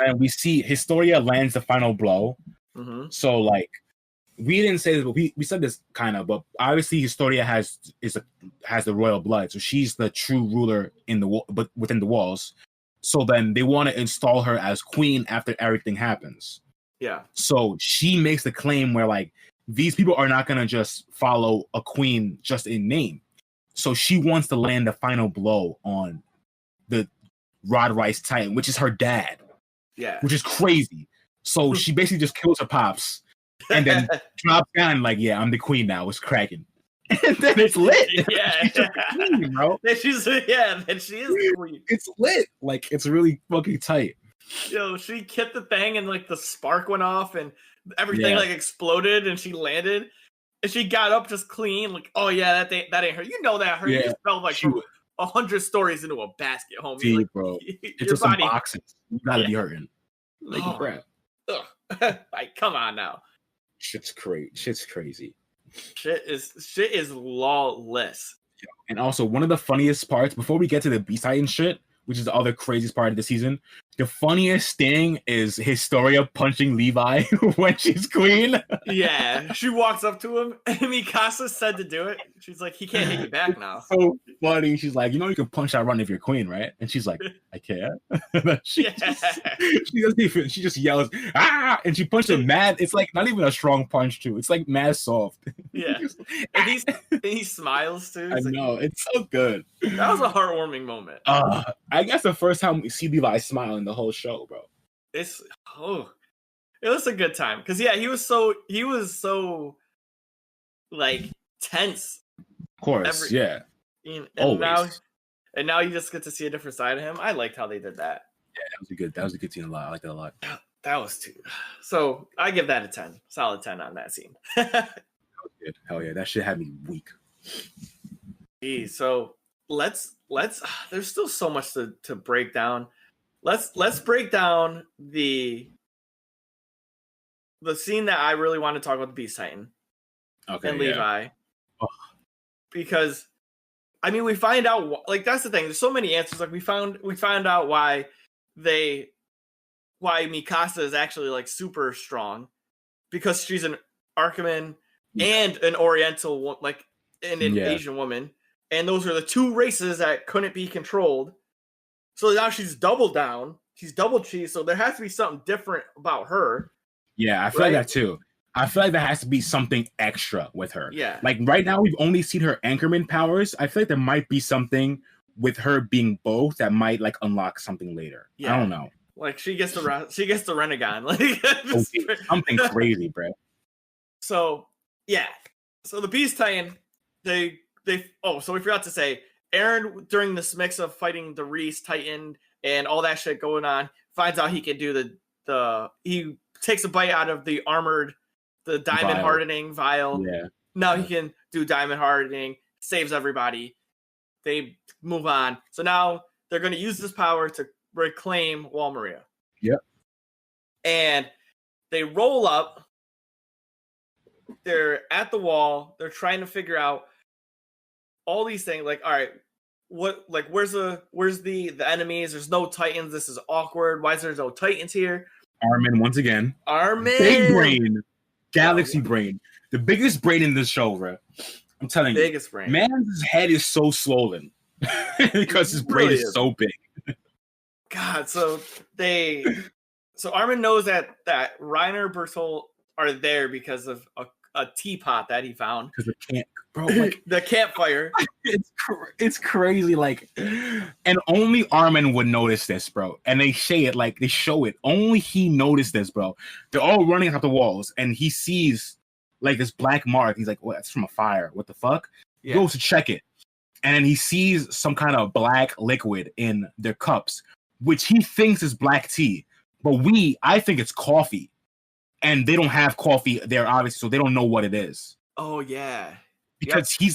And we see Historia lands the final blow. Mm-hmm. So like, we didn't say this, but we said this kind of, but obviously Historia has the royal blood, so she's the true ruler but within the walls. So then they want to install her as queen after everything happens. Yeah. So she makes the claim where like these people are not gonna just follow a queen just in name. So she wants to land the final blow on the Rod Rice Titan, which is her dad. Yeah. Which is crazy. So she basically just kills her pops and then drops down like, yeah, I'm the queen now. It's cracking. And then it's lit. Yeah. She's the queen, bro. Then she is the queen. It's lit. Like, it's really fucking tight. Yo, she hit the thing and like the spark went off and everything like exploded and she landed. And she got up just clean, like, oh yeah, that ain't her. You know that her just fell like 100 stories into a basket, homie. See, like, bro. It's just some boxes. You gotta be hurting. Like, crap. Like, come on now. Shit's crazy. Shit is lawless. And also, one of the funniest parts, before we get to the B-side and shit, which is the other craziest part of the season, the funniest thing is Historia punching Levi when she's queen. Yeah, she walks up to him, and Mikasa said to do it. She's like, he can't hit you back now. So funny. She's like, you can punch that run if you're queen, right? And she's like, I can't. she just yells, ah! And she punches him mad. It's like not even a strong punch, too. It's like mad soft. Yeah. And he smiles, too. I know. It's so good. That was a heartwarming moment. I guess the first time we see Levi smiling the whole show, bro. It was a good time because he was so like tense. Of course, and now you just get to see a different side of him. I liked how they did that. Yeah, that was a good scene a lot. I liked it a lot. That was too. So I give that a 10, solid 10 on that scene. That was good. Hell yeah, that shit had me weak. So let's there's still so much to break down. Let's break down the scene that I really want to talk about, the Beast Titan and Levi. Oh. Because I mean, we find out like that's the thing. There's so many answers. Like we found out why Mikasa is actually like super strong, because she's an Archiman and an Oriental, like and an Asian woman, and those are the two races that couldn't be controlled. So now she's double down. She's double cheese. So there has to be something different about her. Yeah, I feel like that too. I feel like there has to be something extra with her. Yeah. Like right now, we've only seen her Anchorman powers. I feel like there might be something with her being both that might like unlock something later. Yeah. I don't know. Like she gets the Renegon. Like something crazy, bro. So yeah. So the Beast Titan, so we forgot to say, Eren, during this mix of fighting the Reese Titan and all that shit going on, finds out he can do he takes a bite out of the diamond hardening vial. Yeah. Now he can do diamond hardening, saves everybody. They move on. So now they're going to use this power to reclaim Wall Maria. Yep. And they roll up. They're at the wall. They're trying to figure out all these things. Like, all right, where's the enemies? There's no Titans. This is awkward. Why is there no Titans here? Armin once again. Big brain. Galaxy brain. The biggest brain in this show, bro. I'm telling you. Biggest brain. Man's head is so swollen because his brain is so big. God, so Armin knows that Reiner Bertolt are there because of a teapot that he found. Because the campfire. It's crazy, like, and only Armin would notice this, bro. And they show it. Only he noticed this, bro. They're all running up the walls, and he sees like this black mark. He's like, "What? That's from a fire. What the fuck?" Yeah. He goes to check it, and he sees some kind of black liquid in their cups, which he thinks is black tea, but I think it's coffee. And they don't have coffee there, obviously, so they don't know what it is. Oh, yeah. Because he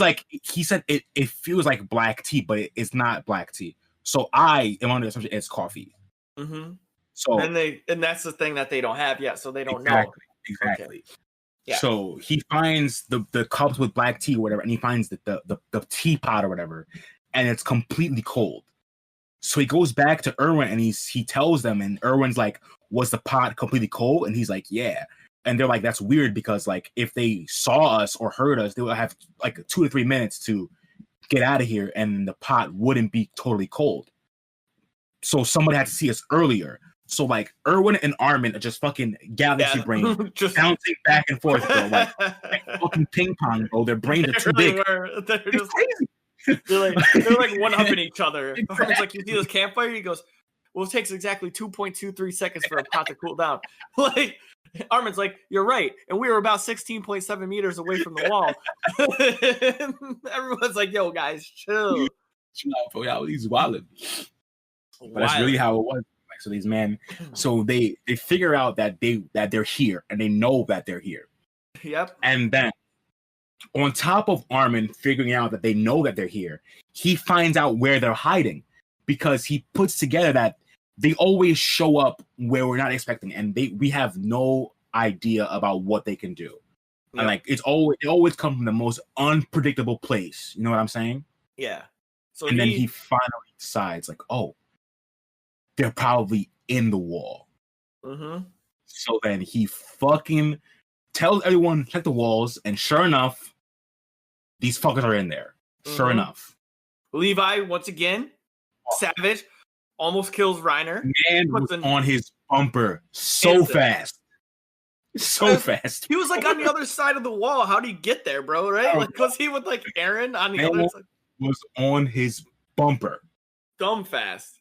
said it feels like black tea, but it's not black tea. So I am under the assumption it's coffee. Mm-hmm. So and that's the thing that they don't have yet, so they don't know. Exactly. Okay. Yeah. So he finds the cups with black tea or whatever, and he finds the teapot or whatever, and it's completely cold. So he goes back to Erwin and he tells them, and Erwin's like, was the pot completely cold? And he's like, yeah. And they're like, that's weird, because like if they saw us or heard us, they would have like 2 to 3 minutes to get out of here, and the pot wouldn't be totally cold. So somebody had to see us earlier. So like Erwin and Armin are just fucking galaxy brain, just bouncing back and forth, bro. Like fucking ping pong, bro. Their brains are too big. They're just crazy. They're like one upping each other. Exactly. It's like, you see this campfire? He goes, well, it takes exactly 2.23 seconds for a pot to cool down. Like Armin's like, you're right, and we were about 16.7 meters away from the wall. Everyone's like, yo, guys, chill out, bro. Y'all, he's wilding. But that's really how it was. Like, so these men, so they figure out that they're here, and they know that they're here. Yep. And then on top of Armin figuring out that they know that they're here, he finds out where they're hiding, because he puts together that they always show up where we're not expecting, and we have no idea about what they can do. Yep. And like it always comes from the most unpredictable place. You know what I'm saying? Yeah. So then he finally decides, like, oh, they're probably in the wall. Mm-hmm. So then he fucking tells everyone, check the walls, and sure enough, these fuckers are in there. Mm-hmm. Sure enough. Levi, once again, savage, almost kills Reiner. Man was on his bumper so fast. So fast. He was like on the other side of the wall. How'd he get there, bro? Right? Like, was he with like Eren on the other side? Was on his bumper. Dumb fast.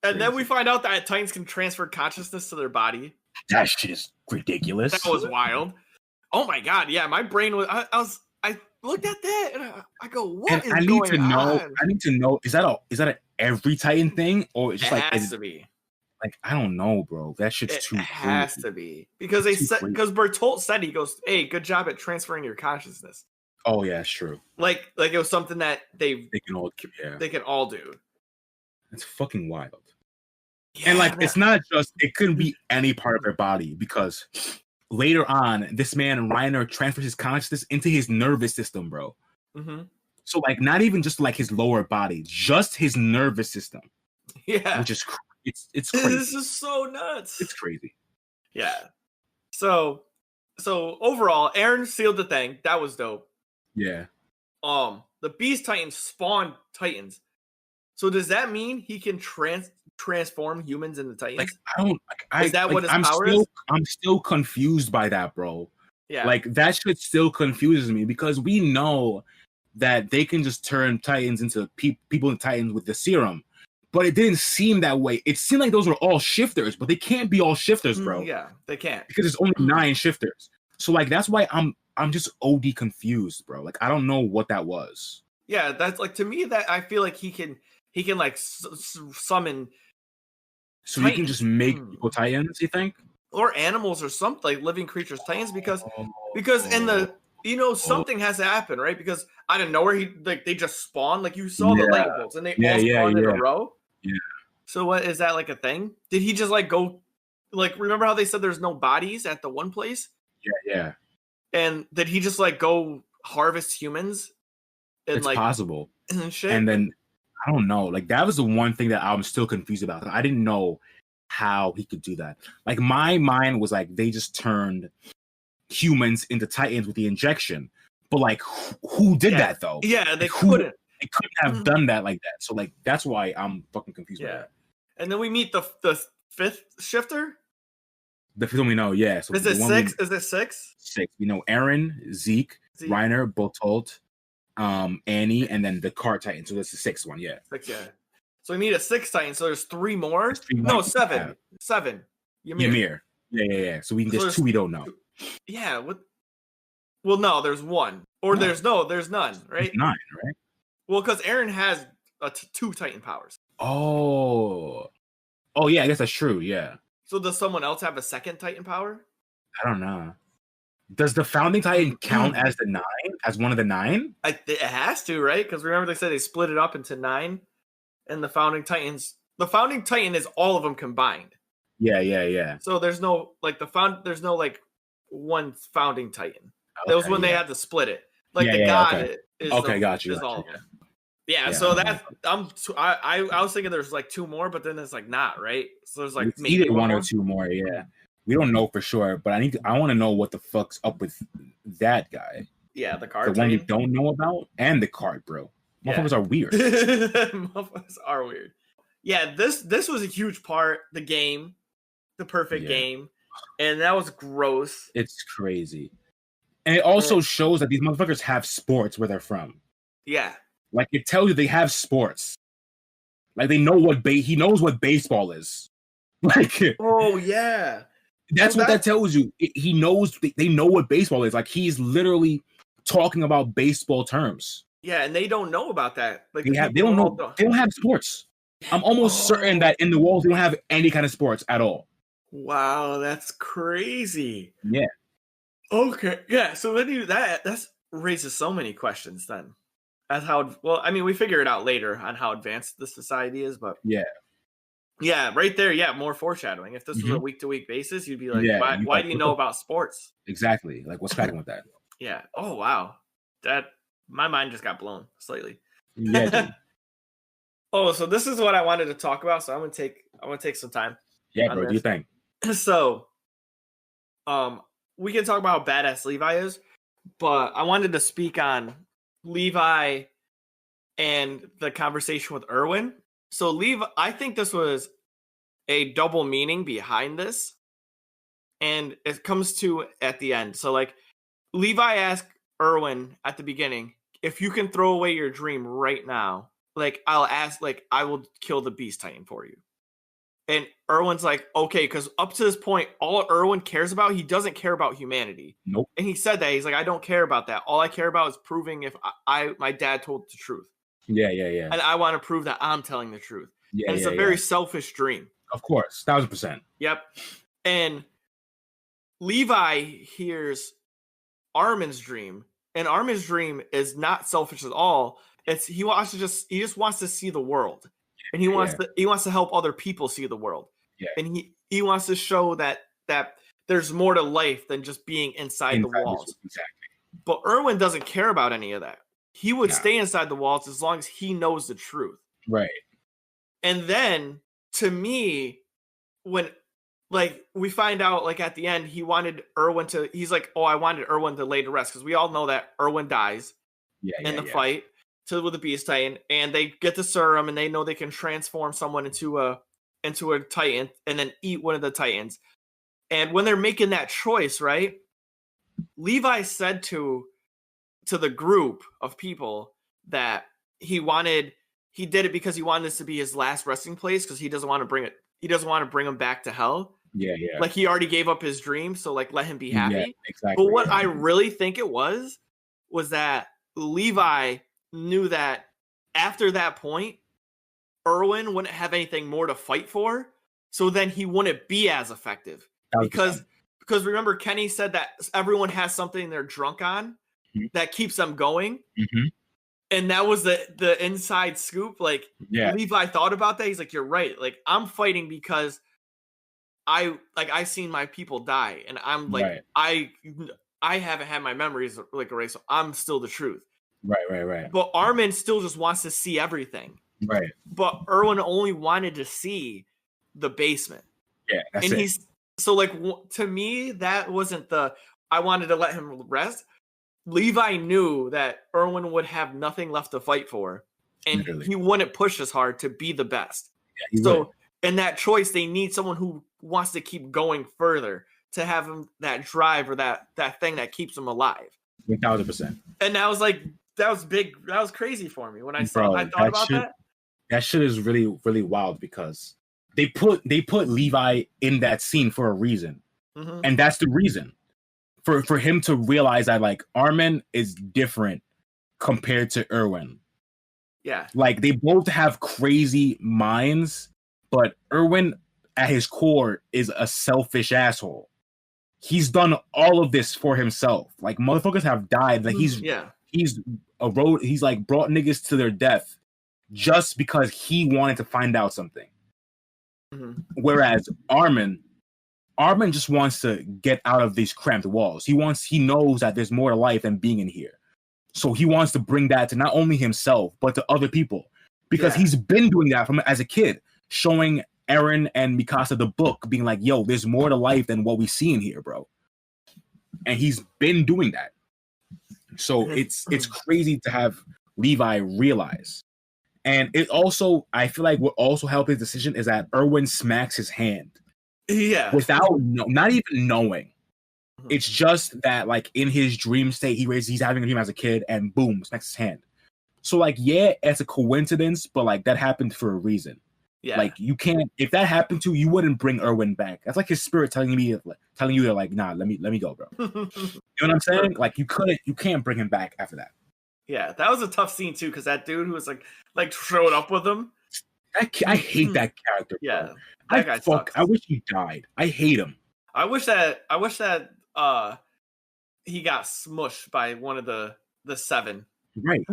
And then we find out that Titans can transfer consciousness to their body. That shit is ridiculous. That was wild. Oh my god, yeah. My brain was. I looked at that and I go, what is going on? I need to know. Is that a every Titan thing, or it's just it has to be? Like, I don't know, bro. That shit's too. It has to be, because Bertolt said, he goes, "Hey, good job at transferring your consciousness." Oh yeah, it's true. Like it was something that They can all, yeah. they can all do. It's fucking wild. Yeah, And like, man. it's not just, it couldn't be any part of their body, because later on, this man Reiner transfers his consciousness into his nervous system, bro. Mm-hmm. So like, not even just like his lower body, just his nervous system. Yeah, Which is it's crazy. This is so nuts. It's crazy. Yeah. So overall, Aaron sealed the thing. That was dope. Yeah. The Beast Titans spawned Titans. So does that mean he can transform humans into Titans? Like, I don't. Like, is that like, what his power is? I'm still confused by that, bro. Yeah. Like, that shit still confuses me, because we know that they can just turn Titans into people in Titans with the serum, but it didn't seem that way. It seemed like those were all shifters, but they can't be all shifters, bro. Yeah, they can't, because there's only 9 shifters. So like, that's why I'm just OD confused, bro. Like, I don't know what that was. Yeah, that's like, to me, that I feel like he can like summon. So he can just make people Titans, you think? Or animals or something, like living creatures Titans, because in the, something has to happen, right? Because out of nowhere, they just spawn. Like, you saw the lightning bolts, and they all spawned in a row. Yeah. So what is that, like a thing? Did he just like go, like, remember how they said there's no bodies at the one place? Yeah. And did he just like go harvest humans? And, it's like, possible. And shit. And then I don't know. Like, that was the one thing that I'm still confused about. I didn't know how he could do that. Like, my mind was like, they just turned humans into Titans with the injection. But like, who did that though? Yeah, they like, couldn't. They couldn't have done that like that. So like, that's why I'm fucking confused. Yeah. And then we meet the 5th shifter. The 5th one we know, yeah. So is it 6? Is it 6? 6. We know Aaron, Zeke, Reiner, Botolt, Annie, and then the Car Titan. So that's the 6th one, yeah. 6, yeah. So we meet a 6th Titan. So there's 3 more. There's 3 no, more. 7. Yeah. 7. Ymir. Yeah. So there's 2 we don't know. Yeah. What? Well, no, there's 1. Or there's none, right? There's 9, right? Well, because Aaron has 2 Titan powers. Oh, yeah. I guess that's true. Yeah. So does someone else have a 2nd Titan power? I don't know. Does the founding Titan count as the 9? As one of the 9? It has to, right? Because remember they said they split it up into 9, and the founding Titan is all of them combined. Yeah. So there's no like there's no like one founding Titan. That was when they had to split it. Like the god is got you. Is all of them. Yeah, so that's I was thinking there's like 2 more, but then it's like not, right? So there's like it's maybe either 1 or 2 more. Yeah, we don't know for sure, but I want to know what the fuck's up with that guy. Yeah, the card. The one we don't know about, and the card, bro. Motherfuckers are weird. Motherfuckers are weird. Yeah, this was a huge part. The game, the perfect game, and that was gross. It's crazy, and it also shows that these motherfuckers have sports where they're from. Yeah. Like, it tells you they have sports. Like, they know he knows what baseball is. Like, oh yeah, that's what that tells you. He knows. They know what baseball is. Like, he's literally talking about baseball terms. Yeah, and they don't know about that. Like, they don't know. They don't have sports. I'm almost certain that in the walls they don't have any kind of sports at all. Wow, that's crazy. Yeah. Okay. Yeah. So then that raises so many questions then. As how, well, I mean, we figure it out later on how advanced the society is, but yeah, right there, more foreshadowing. If this was a week-to-week basis, you'd be like, why do you know about sports? Exactly. Like, what's cracking with that? Yeah. Oh wow, my mind just got blown slightly. Yeah. Dude. Oh, so this is what I wanted to talk about. So I'm gonna take some time. Yeah, bro. Do you think? So, we can talk about how badass Levi is, but I wanted to speak on Levi and the conversation with Erwin. So Levi, I think this was a double meaning behind this, and it comes to at the end. So like, Levi asked Erwin at the beginning, if you can throw away your dream right now, like I will kill the Beast Titan for you. And Erwin's like, okay, because up to this point, all Erwin cares about, he doesn't care about humanity. Nope. And he said that. He's like, I don't care about that. All I care about is proving if my dad told the truth. Yeah. And I want to prove that I'm telling the truth. Yeah. And it's a very selfish dream. Of course. 1000%. Yep. And Levi hears Armin's dream And Armin's dream is not selfish at all. It's he just wants to see the world, and he wants to help other people see the world. Yeah. And he wants to show that there's more to life than just being inside the walls. Exactly. But Erwin doesn't care about any of that. He would stay inside the walls as long as he knows the truth. Right. And then, to me, when like we find out like at the end, he wanted Erwin to. He's like, "Oh, I wanted Erwin to lay to rest," because we all know that Erwin dies in the fight with the Beast Titan, and they get the serum, and they know they can transform someone into a Titan, and then eat one of the Titans. And when they're making that choice, right? Levi said to the group of people that he did it because he wanted this to be his last resting place, because he doesn't want to bring him back to hell. Yeah. Like, he already gave up his dream, so like let him be happy. Yeah, exactly. But what I really think it was that Levi knew that after that point, Erwin wouldn't have anything more to fight for, so then he wouldn't be as effective. Because remember, Kenny said that everyone has something they're drunk on that keeps them going. Mm-hmm. And that was the inside scoop. Like, Levi thought about that. He's like, "You're right. Like, I'm fighting because I seen my people die, and I'm like, I haven't had my memories like erased, so I'm still the truth." Right. But Armin still just wants to see everything. Right. But Erwin only wanted to see the basement. Yeah, that's and it. He's so like, to me, that wasn't I wanted to let him rest. Levi knew that Erwin would have nothing left to fight for, and he wouldn't push as hard to be the best. Yeah, so in that choice, they need someone who wants to keep going further, to have him that drive or that thing that keeps him alive. 1,000%. And that was like, that was big. That was crazy for me when I thought about that. That shit is really, really wild, because they put Levi in that scene for a reason. Mm-hmm. And that's the reason for him to realize that like Armin is different compared to Erwin. Yeah. Like, they both have crazy minds, but Erwin at his core is a selfish asshole. He's done all of this for himself. Like, motherfuckers have died. Like, he's like brought niggas to their death just because he wanted to find out something. Mm-hmm. Whereas Armin just wants to get out of these cramped walls. He knows that there's more to life than being in here. So he wants to bring that to not only himself, but to other people. Because he's been doing that from as a kid, showing Eren and Mikasa the book, being like, "Yo, there's more to life than what we see in here, bro." And he's been doing that. So it's crazy to have Levi realize. And it also, I feel like what also helped his decision is that Erwin smacks his hand. Yeah. Without not even knowing. It's just that, like, in his dream state, he's having a dream as a kid, and boom, smacks his hand. So, like, yeah, it's a coincidence, but like that happened for a reason. Yeah. Like, you can't, if that happened to you, wouldn't bring Erwin back. That's like his spirit telling you to like, nah, let me go, bro. You know what I'm saying? Like, you can't bring him back after that. Yeah, that was a tough scene too, because that dude who was like showed up with him. I hate that character. Bro. Yeah, that guy sucks. I wish he died. I hate him. I wish that he got smushed by one of the seven. Right.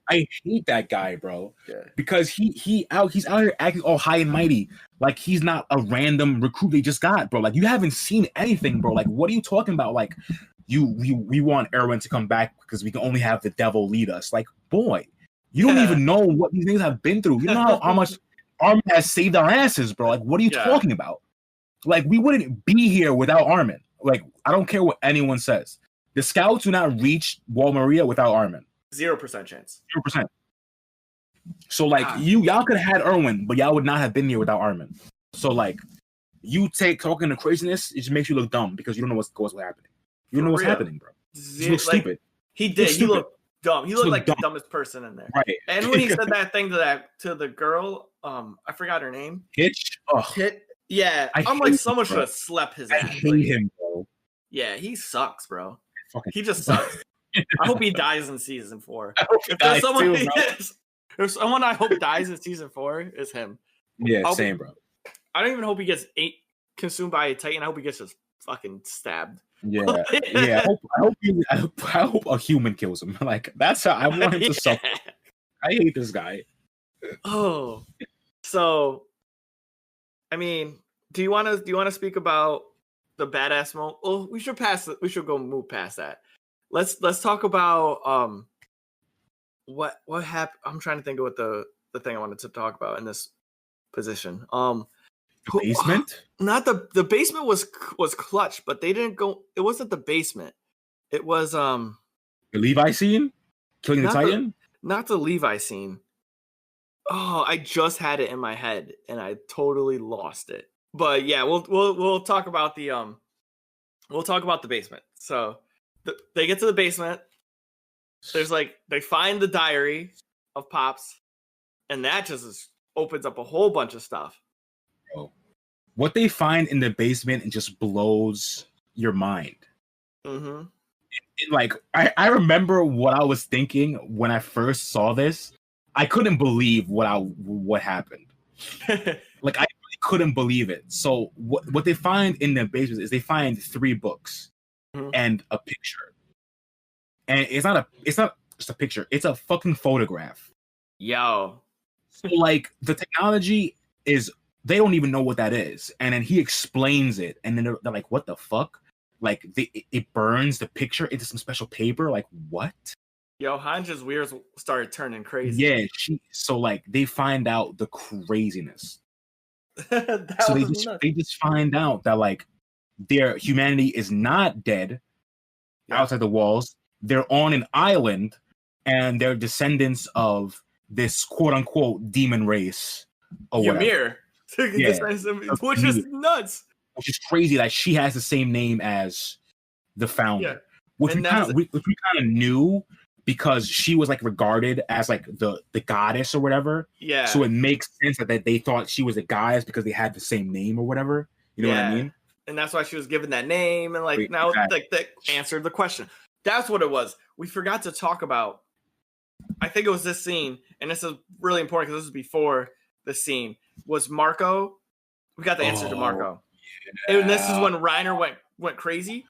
I hate that guy, bro. Yeah. Because he's out here acting all high and mighty, like he's not a random recruit they just got, bro. Like, you haven't seen anything, bro. Like, what are you talking about? Like, we want Erwin to come back because we can only have the devil lead us. Like, boy, you don't even know what these things have been through. You know how much Armin has saved our asses, bro. Like, what are you talking about? Like, we wouldn't be here without Armin. Like, I don't care what anyone says. The scouts do not reach Wall Maria without Armin. 0% chance. 0%. So, like, y'all could have had Erwin, but y'all would not have been here without Armin. So, like, you talking to craziness, it just makes you look dumb because you don't know what's happening. You don't know what's happening, bro. You look stupid. He did. He looked dumb. He looked like the dumbest person in there. Right. And when he said that thing to the girl, I forgot her name. Hitch. Yeah. I'm like, someone should have slept his ass. I hate him, bro. Yeah, he sucks, bro. He just sucks. I hope he dies in season 4. If someone I hope dies in season 4, is him. Yeah, same, bro. I don't even hope he gets consumed by a Titan. I hope he gets just fucking stabbed. Yeah. I hope a human kills him. Like that's how I want him to suffer. I hate this guy. Oh, so I mean, do you want to speak about the badass moment? Oh, we should move past that. Let's talk about what happened. I'm trying to think of what the thing I wanted to talk about in this position. The basement? Not the basement was clutch, but they didn't go. It wasn't the basement. It was The Levi scene, killing the Titan. Not the Levi scene. Oh, I just had it in my head and I totally lost it. But yeah, we'll talk about the basement. So they get to the basement. There's they find the diary of Pops, and that just opens up a whole bunch of stuff. Bro, what they find in the basement and just blows your mind. Mm-hmm. I remember what I was thinking when I first saw this. I couldn't believe what happened. I really couldn't believe it. So what they find in the basement is they find 3 books and a picture. And it's not just a picture, it's a fucking photograph. Yo. So the technology is, they don't even know what that is. And then he explains it, and then they're like, what the fuck? It burns the picture into some special paper. Like, what? Yo, Hanja's wheels started turning crazy. Yeah, they find out the craziness. So they just find out that their humanity is not dead outside the walls. They're on an island, and they're descendants of this quote unquote demon race. Ymir. Yeah. Which is nuts. Which is crazy that she has the same name as the founder. Yeah. Which we kind of knew, because she was regarded as the goddess or whatever. Yeah. So it makes sense that they thought she was a goddess because they had the same name or whatever. You know what I mean? And that's why she was given that name, and now exactly. that answered the question. That's what it was. We forgot to talk about. I think it was this scene, and this is really important because this is before the scene. Was Marco? We got the answer to Marco. Yeah. And this is when Reiner went crazy.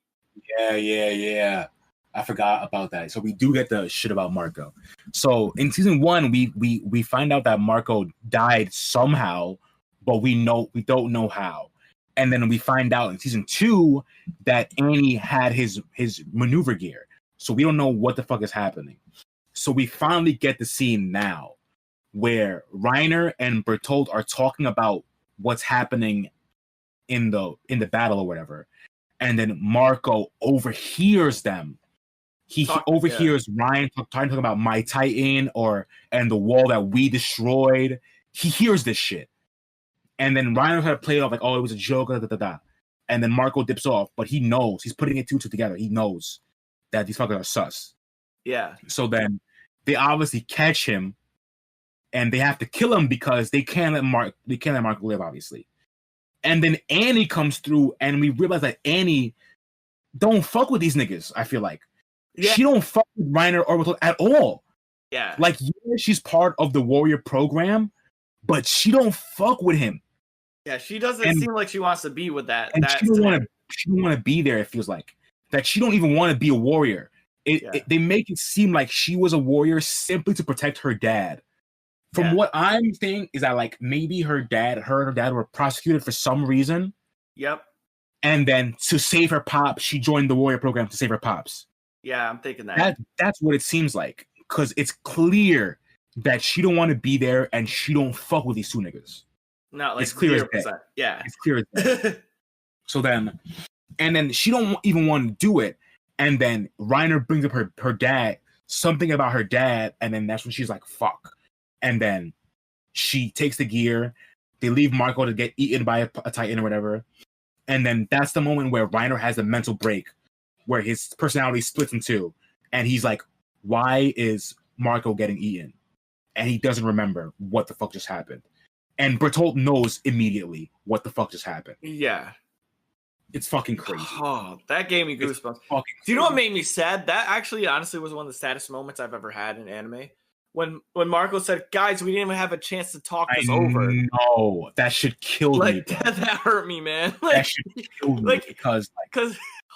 Yeah. I forgot about that. So we do get the shit about Marco. So in season 1, we find out that Marco died somehow, but we don't know how. And then we find out in season 2 that Annie had his maneuver gear. So we don't know what the fuck is happening. So we finally get the scene now where Reiner and Bertolt are talking about what's happening in the battle or whatever. And then Marco overhears them. He overhears Ryan talking about my Titan and the wall that we destroyed. He hears this shit. And then Ryan had to play it off it was a joke, And then Marco dips off, but he knows. He's putting it two together. He knows that these fuckers are sus. Yeah. So then they obviously catch him, and they have to kill him because they can't let Marco live, obviously. And then Annie comes through, and we realize that Annie don't fuck with these niggas, I feel like. Yeah. She don't fuck with Reiner or Bertolt at all. Yeah. She's part of the warrior program, but she don't fuck with him. Yeah, she doesn't seem like she wants to be with that. And she don't want to be there, it feels like. That she don't even want to be a warrior. They make it seem like she was a warrior simply to protect her dad. From what I'm saying is that maybe her and her dad were prosecuted for some reason. Yep. And then to save her pops, she joined the warrior program to save her pops. Yeah, I'm thinking that. That's what it seems like. Because it's clear that she don't want to be there and she don't fuck with these 2 niggas. No, it's clear 0%. As day. Yeah. It's clear as day. So then she don't even want to do it. And then Reiner brings up her dad, something about her dad, and then that's when she's like, fuck. And then she takes the gear. They leave Marco to get eaten by a Titan or whatever. And then that's the moment where Reiner has a mental break, where his personality splits in 2. And he's like, why is Marco getting eaten? And he doesn't remember what the fuck just happened. And Bertolt knows immediately what the fuck just happened. Yeah. It's fucking crazy. Oh, that gave me goosebumps. Do you know what made me sad? That actually, honestly, was one of the saddest moments I've ever had in anime. when Marco said, "Guys, we didn't even have a chance to talk this I over." know that should kill me. Like Bro. that hurt me, man. Like, That should kill me like, because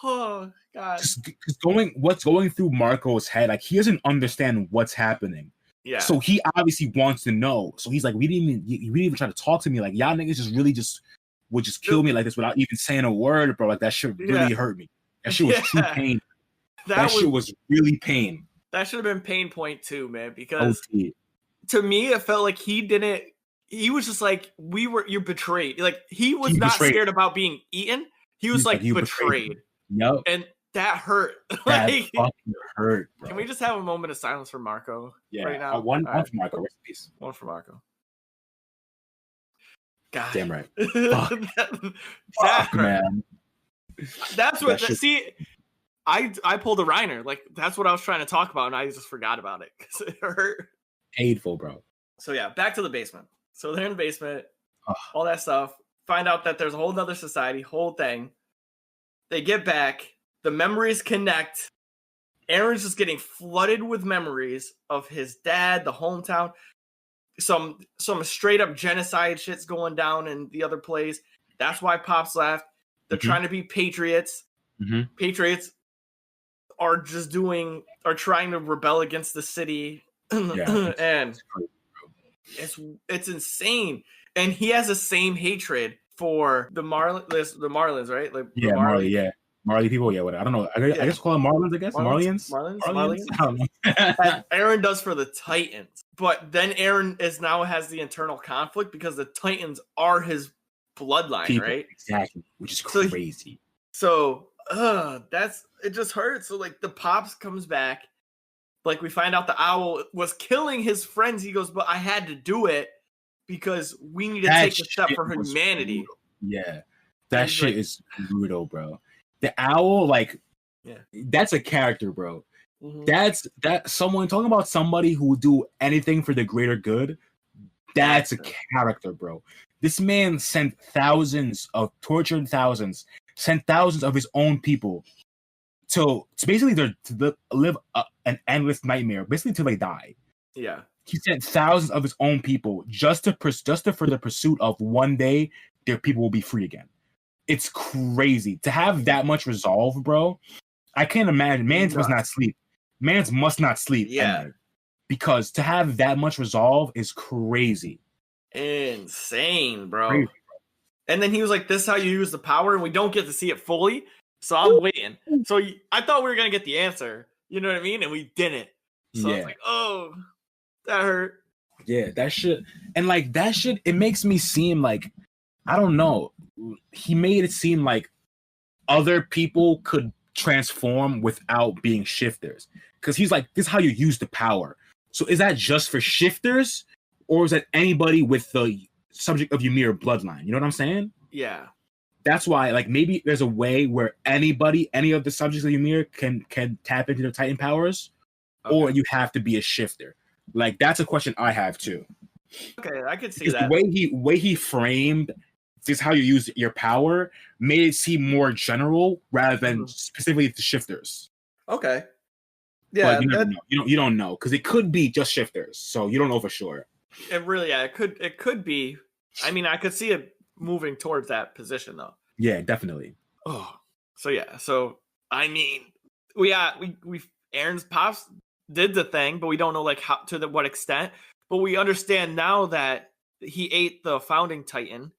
oh god, because what's going through Marco's head, like he doesn't understand what's happening. yeah. So he obviously wants to know. So he's like, you didn't even try to talk to me. Like y'all niggas would just kill me like this without even saying a word, bro. Like that shit really hurt me. That shit was true pain. That shit was really pain. That should have been pain point too, man. Because OT. to me, it felt like he was just like, you're betrayed. Like he was not betrayed. scared about being eaten. He was like betrayed. Yep. And that hurt. That like, fucking hurt, bro. Can we just have a moment of silence for Marco right now? One for Marco. Rest in peace. One for Marco. God. Damn right. Fuck, man. That's what. See, I pulled a Reiner. Like that's what I was trying to talk about, and I just forgot about it because it hurt. Painful, bro. So yeah, back to the basement. So they're in the basement, all that stuff. Find out that there's a whole nother society, whole thing. They get back. The memories connect. Aaron's just getting flooded with memories of his dad, the hometown. Some straight up genocide shit's going down in the other place. That's why Pops left. They're trying to be patriots. Mm-hmm. Patriots are trying to rebel against the city. Yeah, and it's insane. And he has the same hatred for the Marlins, right? Like Marley people, whatever. I don't know. I guess call them Marlins, I guess. Marlians? I don't know. Aaron does for the Titans. But then Aaron now has the internal conflict because the Titans are his bloodline, people, right? Exactly. Which is crazy. It just hurts. So like the Pops comes back. Like we find out the owl was killing his friends. He goes, but I had to do it because we need to take a step for humanity. Brutal. Yeah. That shit is brutal, bro. The owl, that's a character, bro. Mm-hmm. That's someone talking about somebody who would do anything for the greater good. That's a character, bro. This man sent tortured thousands, sent thousands of his own people to basically to live an endless nightmare, basically till they die. Yeah, he sent thousands of his own people just for the pursuit of one day their people will be free again. It's crazy to have that much resolve, bro. I can't imagine. Mans must not sleep. Yeah, because to have that much resolve is crazy. Insane, bro. Crazy, bro. And then he was like, "This is how you use the power," and we don't get to see it fully. So I'm waiting. So I thought we were gonna get the answer. You know what I mean? And we didn't. So it's like, oh, that hurt. Yeah, that shit. And like that shit, it makes me seem like, I don't know. He made it seem like other people could transform without being shifters. Because he's like, this is how you use the power. So is that just for shifters? Or is that anybody with the subject of Ymir bloodline? You know what I'm saying? Yeah. That's why, like, maybe there's a way where any of the subjects of Ymir can tap into their Titan powers, or you have to be a shifter. Like, that's a question I have too. Okay, I could see because that. The way he framed this is how you use your power made it seem more general rather than specifically the shifters. Okay. Yeah, but you don't know because it could be just shifters, so you don't know for sure. It really, it could be. I mean, I could see it moving towards that position though. Yeah, definitely. Oh, so I mean, we Aaron's Pops did the thing, but we don't know like how what extent. But we understand now that he ate the founding Titan,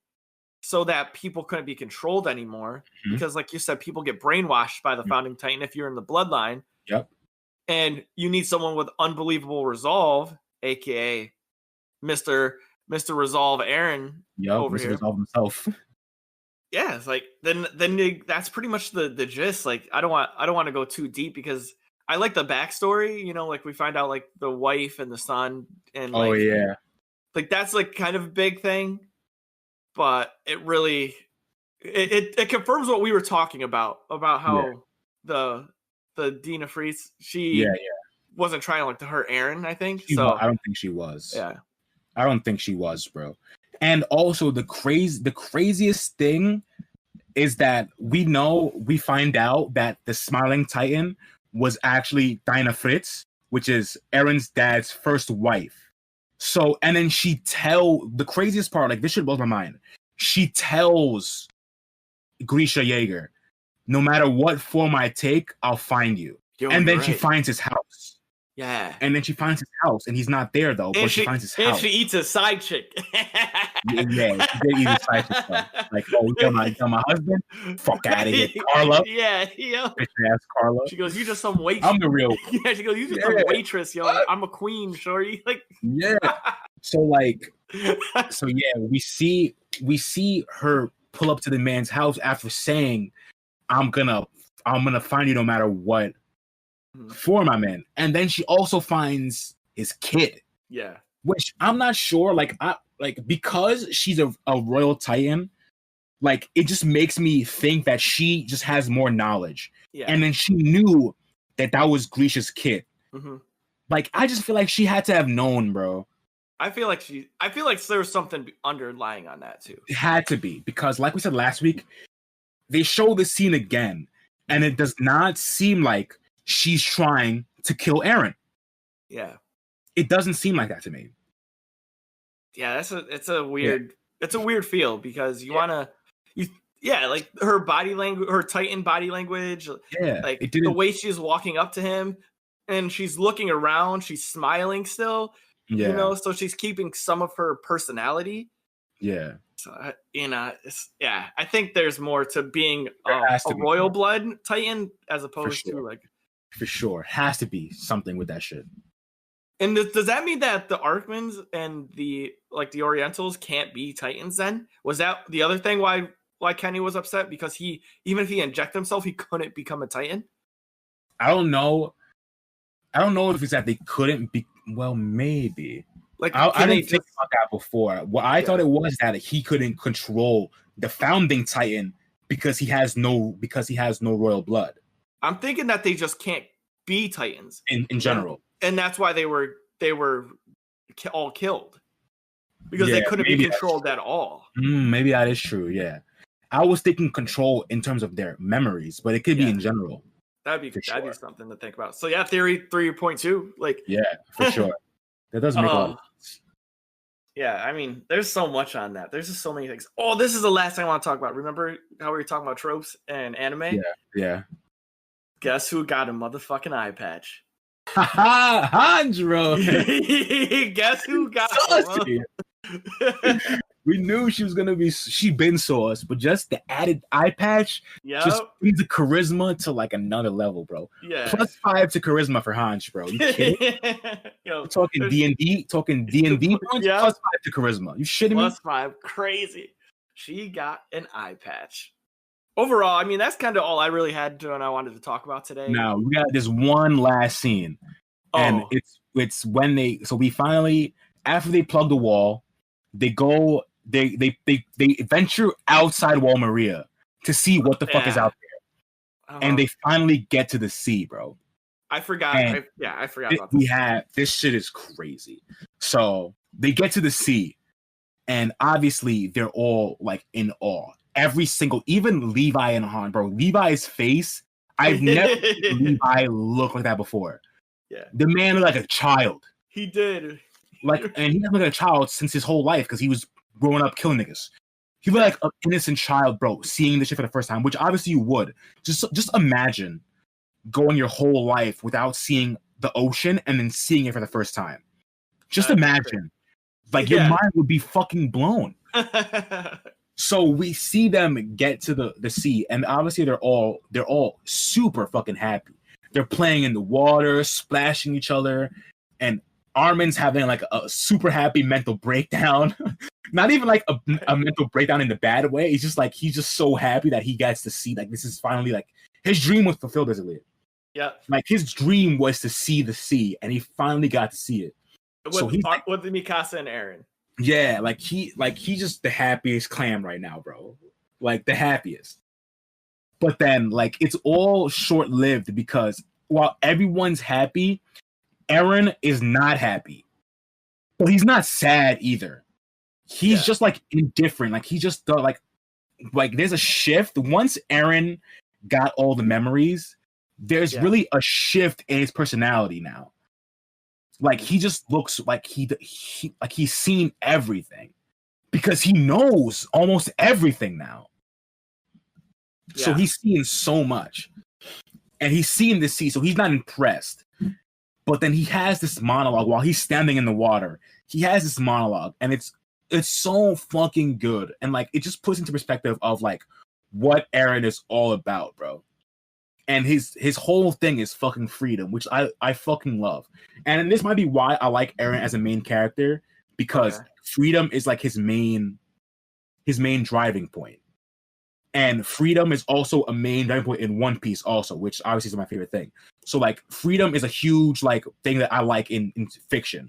so that people couldn't be controlled anymore. Mm-hmm. Because, like you said, people get brainwashed by the founding Titan if you're in the bloodline. Yep. And you need someone with unbelievable resolve, aka Mr. Resolve Aaron. Yep, over Mr. here. Resolve himself. Yeah, it's like then that's pretty much the gist. Like I don't want to go too deep because I like the backstory. You know, like we find out like the wife and the son and like that's like kind of a big thing, but it really it confirms what we were talking about how the Dina Fries she wasn't trying like to hurt Aaron. I think I don't think she was. Yeah, I don't think she was, bro. And also the craziest thing is that we find out that the Smiling Titan was actually Dinah Fritz, which is Aaron's dad's first wife. So, and then the craziest part, like this shit blows my mind. She tells Grisha Yeager, no matter what form I take, I'll find you. And then she finds his house. Yeah. And then she finds his house, and he's not there though. But she finds his house. And she eats a side chick. Yeah, she did eat a side chick stuff. Like, oh, you got my husband? Fuck out of here, Carla. Yeah. Bitch ass Carla. She goes, you just some waitress. I'm the real. Yeah, she goes, you just some waitress, yo. I'm a queen, shorty. Like, yeah. So we see her pull up to the man's house after saying, I'm gonna find you no matter what for my man. And then she also finds his kid. Yeah. Which I'm not sure, because she's a royal titan, like it just makes me think that she just has more knowledge. Yeah. And then she knew that was Grisha's kid. Mm-hmm. Like, I just feel like she had to have known, bro. I feel like there was something underlying on that too. It had to be, because like we said last week, they show this scene again, and it does not seem like she's trying to kill Aaron. Yeah. It doesn't seem like that to me. Yeah, it's a weird feel, because like her body language, her Titan body language, like the way she's walking up to him and she's looking around, she's smiling still, so she's keeping some of her personality. Yeah. So, I think there's more to being a royal blood Titan as opposed to like. For sure. Has to be something with that shit. And does that mean that the Arkmans and the Orientals can't be Titans then? Was that the other thing why Kenny was upset? Because even if he injected himself, he couldn't become a Titan? I don't know if it's that they couldn't be. Well, maybe. Like, I didn't think about that before. Well, I thought it was that he couldn't control the founding Titan because he has no royal blood. I'm thinking that they just can't be Titans in general. And that's why they were all killed, because they couldn't be controlled at all. Maybe that is true. Yeah, I was thinking control in terms of their memories, but it could be in general. That'd be something to think about. So yeah, theory 3.2, like for sure. That does make a lot of sense. Yeah, I mean, there's so much on that. There's just so many things. Oh, this is the last thing I want to talk about. Remember how we were talking about tropes and anime? Yeah. Guess who got a motherfucking eye patch? Handro. Guess who got one? We knew she was gonna be. She been sauce, but just the added eye patch just brings the charisma to like another level, bro. Yeah, +5 to charisma for Hanj, bro. You kidding? We're talking D&D, points. +5 to charisma. You shitting me? +5, crazy. She got an eye patch. Overall, I mean, that's kind of all I really had to and I wanted to talk about today. Now we got this one last scene, and it's when we finally, after they plug the wall, they go. They venture outside Wall Maria to see what the fuck is out there, and they finally get to the sea, bro. I forgot. I forgot about this. This shit is crazy. So they get to the sea, and obviously they're all like in awe. Every single, even Levi and Han, bro. Levi's face, I've never seen Levi look like that before. Yeah, the man looked like a child. He did. And he looked like a child since his whole life because he was growing up killing niggas. He looked like an innocent child, bro, seeing this shit for the first time, which obviously you would. Just imagine going your whole life without seeing the ocean and then seeing it for the first time. Just imagine. Like, your mind would be fucking blown. So we see them get to the sea, and obviously they're all super fucking happy. They're playing in the water, splashing each other, and Armin's having like a super happy mental breakdown. Not even like a mental breakdown in the bad way. It's just like he's just so happy that he gets to see, like, this is finally like his dream was fulfilled as a leader. Yeah, like his dream was to see the sea, and he finally got to see it. With the Mikasa and Eren. Yeah, he's just the happiest clam right now, bro. Like the happiest. But then, like, it's all short-lived because while everyone's happy, Eren is not happy. But he's not sad either. He's just like indifferent. Like he just like there's a shift. Once Eren got all the memories, there's really a shift in his personality now. Like he just looks like like he's seen everything because he knows almost everything now. So he's seeing so much, and he's seeing this sea, so he's not impressed. But then he has this monologue while he's standing in the water. He has this monologue, and it's so fucking good, and like it just puts into perspective of like what Eren is all about, bro. And his whole thing is fucking freedom, which I fucking love. And this might be why I like Eren as a main character, because freedom is like his main driving point. And freedom is also a main driving point in One Piece also, which obviously is my favorite thing. So like freedom is a huge like thing that I like in fiction.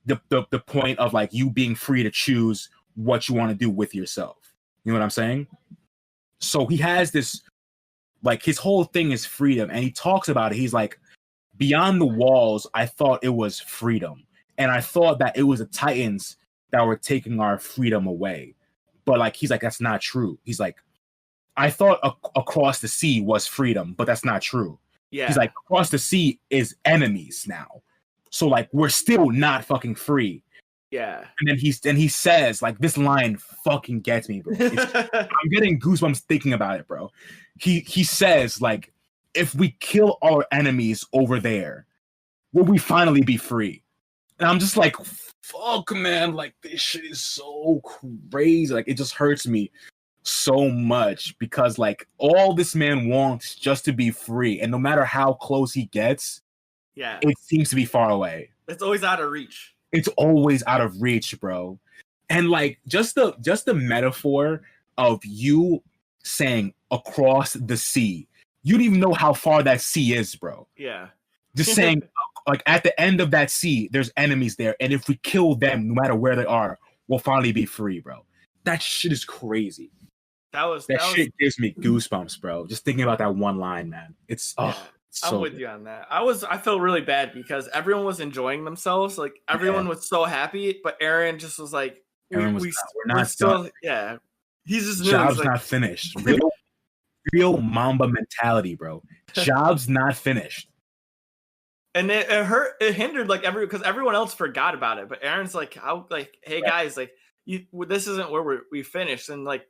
The point of like you being free to choose what you want to do with yourself. You know what I'm saying? So he has this, like his whole thing is freedom, and he talks about it. He's like, beyond the walls, I thought it was freedom. And I thought that it was the Titans that were taking our freedom away. But like, he's like, that's not true. He's like, I thought across the sea was freedom, but that's not true. Yeah. He's like, across the sea is enemies now. So like, we're still not fucking free. Yeah. And then he says, like, this line fucking gets me, bro. I'm getting goosebumps thinking about it, bro. He says, like, if we kill our enemies over there, will we finally be free? And I'm just like, fuck, man, like, this shit is so crazy. Like, it just hurts me so much because, like, all this man wants just to be free. And no matter how close he gets, it seems to be far away. It's always out of reach. It's always out of reach, bro. And, like, just the metaphor of you saying across the sea, you don't even know how far that sea is, bro. Yeah. Just saying, like, at the end of that sea, there's enemies there. And if we kill them, no matter where they are, we'll finally be free, bro. That shit is crazy. That shit gives me goosebumps, bro. Just thinking about that one line, man. It's, I'm with you on that. I felt really bad because everyone was enjoying themselves. Like, everyone was so happy, but Eren just was like, we're not still, done. He's just job's not finished. Real Mamba mentality, bro. Job's not finished. And it hurt. It hindered like because everyone else forgot about it. But Eren's like, how? Like, hey guys, like this isn't where we finished, and like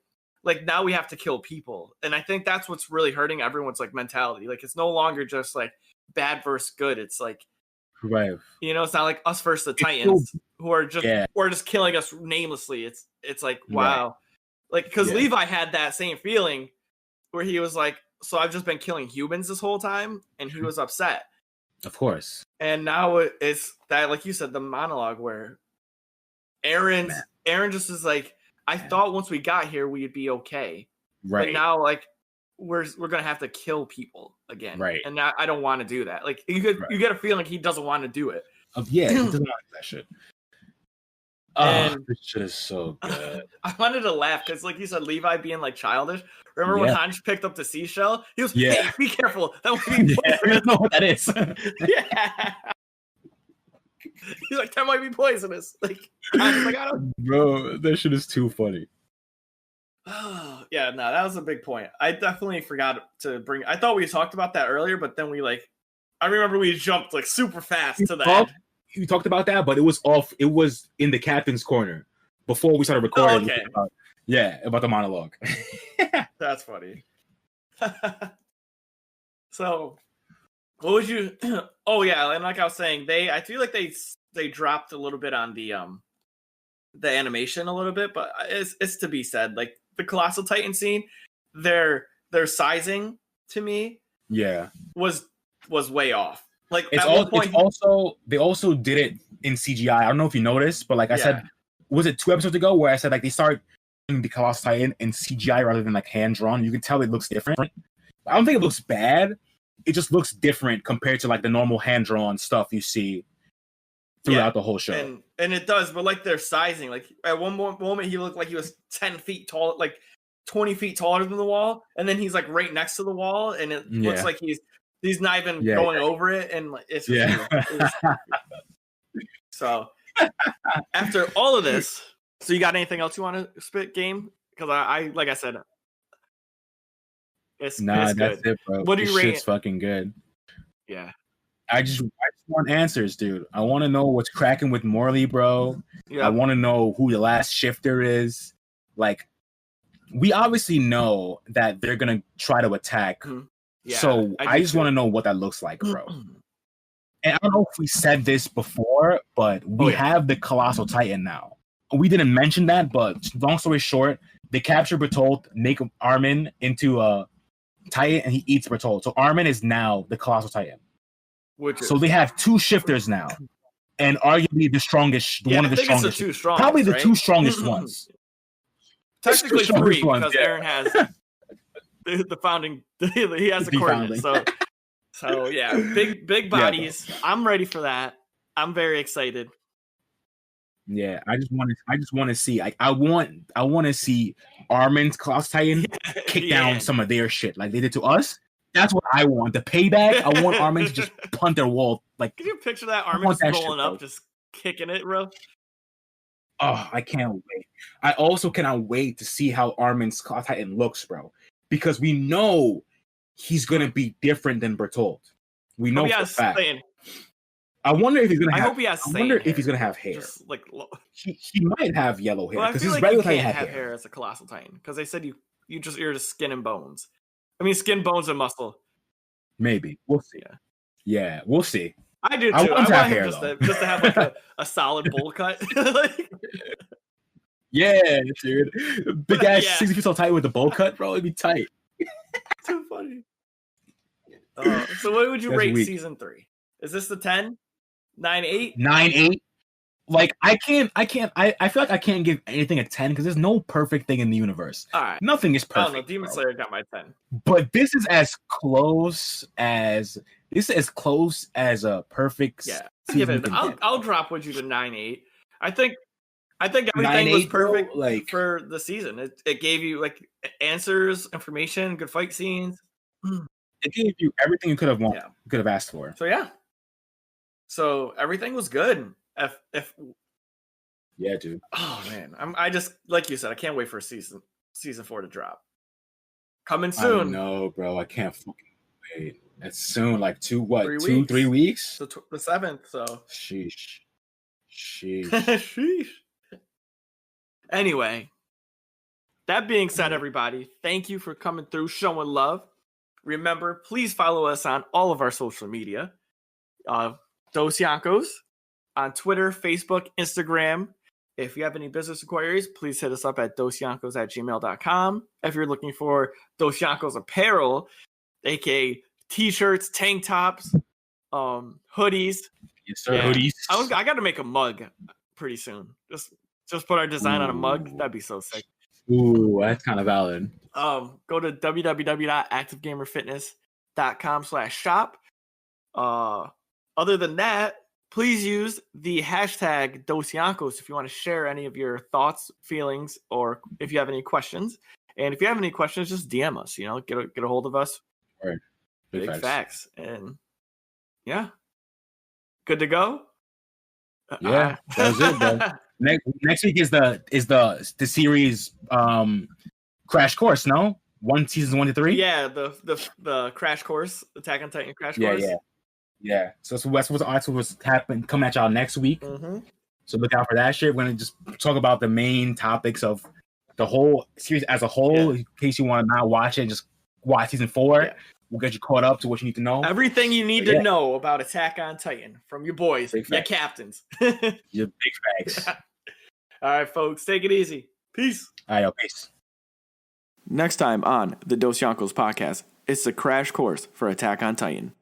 now we have to kill people. And I think that's what's really hurting everyone's like mentality. Like, it's no longer just like bad versus good. It's like, right. You know, it's not like us versus the Titans who are just killing us namelessly. It's like, wow. Right. Like, because Levi had that same feeling where he was like, so I've just been killing humans this whole time, and he was upset. Of course. And now it's that, like you said, the monologue where Eren just is like, I thought once we got here we'd be okay, right? But now, like, we're gonna have to kill people again, right? And now I don't want to do that. Like, you get a feeling like he doesn't want to do it. He doesn't want to do that shit. This shit is so good. I wanted to laugh because, like you said, Levi being like childish. Remember when Hanj picked up the seashell? He was, hey, be careful. That might be poisonous. I don't know what that is. He's like, that might be poisonous. Like, I don't. Bro, that shit is too funny. Yeah, no, that was a big point. I definitely forgot to bring. I thought we talked about that earlier, but then I remember we jumped like super fast to that. You talked about that, but it was off. It was in the captain's corner before we started recording. Okay. About the monologue. That's funny. So, what would you? Oh yeah, and like I was saying, I feel like they dropped a little bit on the animation a little bit, but it's to be said. Like the Colossal Titan scene, their sizing to me, was way off. Like they also did it in CGI. I don't know if you noticed, but like I said, was it 2 episodes ago where I said like they start doing the Colossal Titan in CGI rather than like hand drawn? You can tell it looks different. I don't think it looks bad. It just looks different compared to like the normal hand drawn stuff you see throughout the whole show. And it does, but like their sizing, like at one moment he looked like he was 10 feet tall, like 20 feet taller than the wall, and then he's like right next to the wall, and it looks like he's not even going over it, and it's so after all of this, so you got anything else you want to spit, game? Because I like I said, it's that's good. it, bro. What do you rate? Shit's fucking good. Yeah, I just want answers, dude. I want to know what's cracking with Morley, bro. Yeah. I want to know who the last shifter is. Like, we obviously know that they're gonna try to attack. Yeah, so I just want to know what that looks like, bro. And I don't know if we said this before, but we have the Colossal Titan now. We didn't mention that, but long story short, they capture Bertolt, make Armin into a Titan, and he eats Bertolt. So Armin is now the Colossal Titan. So they have 2 shifters now, and arguably the strongest, one of the strongest. It's the 2 strongest, probably the right? 2 strongest ones. Technically 3, because Aaron has the founding. He has the coordinates. So yeah, big bodies. Yeah. I'm ready for that. I'm very excited. Yeah, I just want to see. I want to see Armin's Colossal Titan kick down some of their shit like they did to us. That's what I want. The payback. I want Armin to just punt their wall. Like, can you picture that Armin just rolling up, just kicking it, bro? Oh, I can't wait. I also cannot wait to see how Armin's Colossal Titan looks, bro, because we know he's gonna be different than Bertolt. We know for a fact. I wonder if he's gonna have. I wonder if he's gonna have hair. Just like he might have yellow hair because his regular Titan have hair as a Colossal Titan because they said you're just skin and bones. I mean, skin, bones, and muscle. Maybe we'll see. Yeah, we'll see. I do too. I want him hair, just to have like a solid bowl cut. Like, yeah, dude. Big ass 60 feet tall Titan with the bowl cut, bro. It'd be tight. Too funny. So what would you rate season 3? Is this the 10? 9-8? 9-8. Like I feel like I can't give anything a 10 because there's no perfect thing in the universe. All right. Nothing is perfect. I don't know. Demon Slayer got my 10. But this is as close as a perfect season. I'll drop with you to 9-8. I think everything was perfect for the season. It gave you like answers, information, good fight scenes. It gave you everything you could have wanted, could have asked for. So yeah. So everything was good. Yeah, dude. Oh man, I just like you said, I can't wait for season 4 to drop. Coming soon. No, bro, I can't fucking wait. It's soon, like 3 weeks. The 7th. So sheesh. Sheesh. Anyway, that being said, everybody, thank you for coming through, showing love. Remember, please follow us on all of our social media. Dosyonkos on Twitter, Facebook, Instagram. If you have any business inquiries, please hit us up at dosyonkos@gmail.com. If you're looking for Dosyonkos apparel, aka t-shirts, tank tops, hoodies. Yes, sir. Hoodies. I got to make a mug pretty soon. Just put our design on a mug. That'd be so sick. Ooh, that's kind of valid. Go to www.activegamerfitness.com/shop. Other than that, please use the hashtag Dosyonkos if you want to share any of your thoughts, feelings, or if you have any questions. And if you have any questions, just DM us. Get a hold of us. Right. Big facts. And yeah, good to go. Yeah, that was it, bro. Next week is the series Crash Course. No, seasons 1 to 3. Yeah, the Crash Course, Attack on Titan Crash Course. Yeah. So that's what's happening coming at y'all next week. Mm-hmm. So look out for that shit. We're gonna just talk about the main topics of the whole series as a whole. In case you want to not watch it, just watch season 4. Yeah. We'll get you caught up to what you need to know. Everything you need to know about Attack on Titan from your boys, your captains. Your big facts. All right, folks, take it easy. Peace. All right, peace. Next time on the Dosyonkos podcast, it's the crash course for Attack on Titan.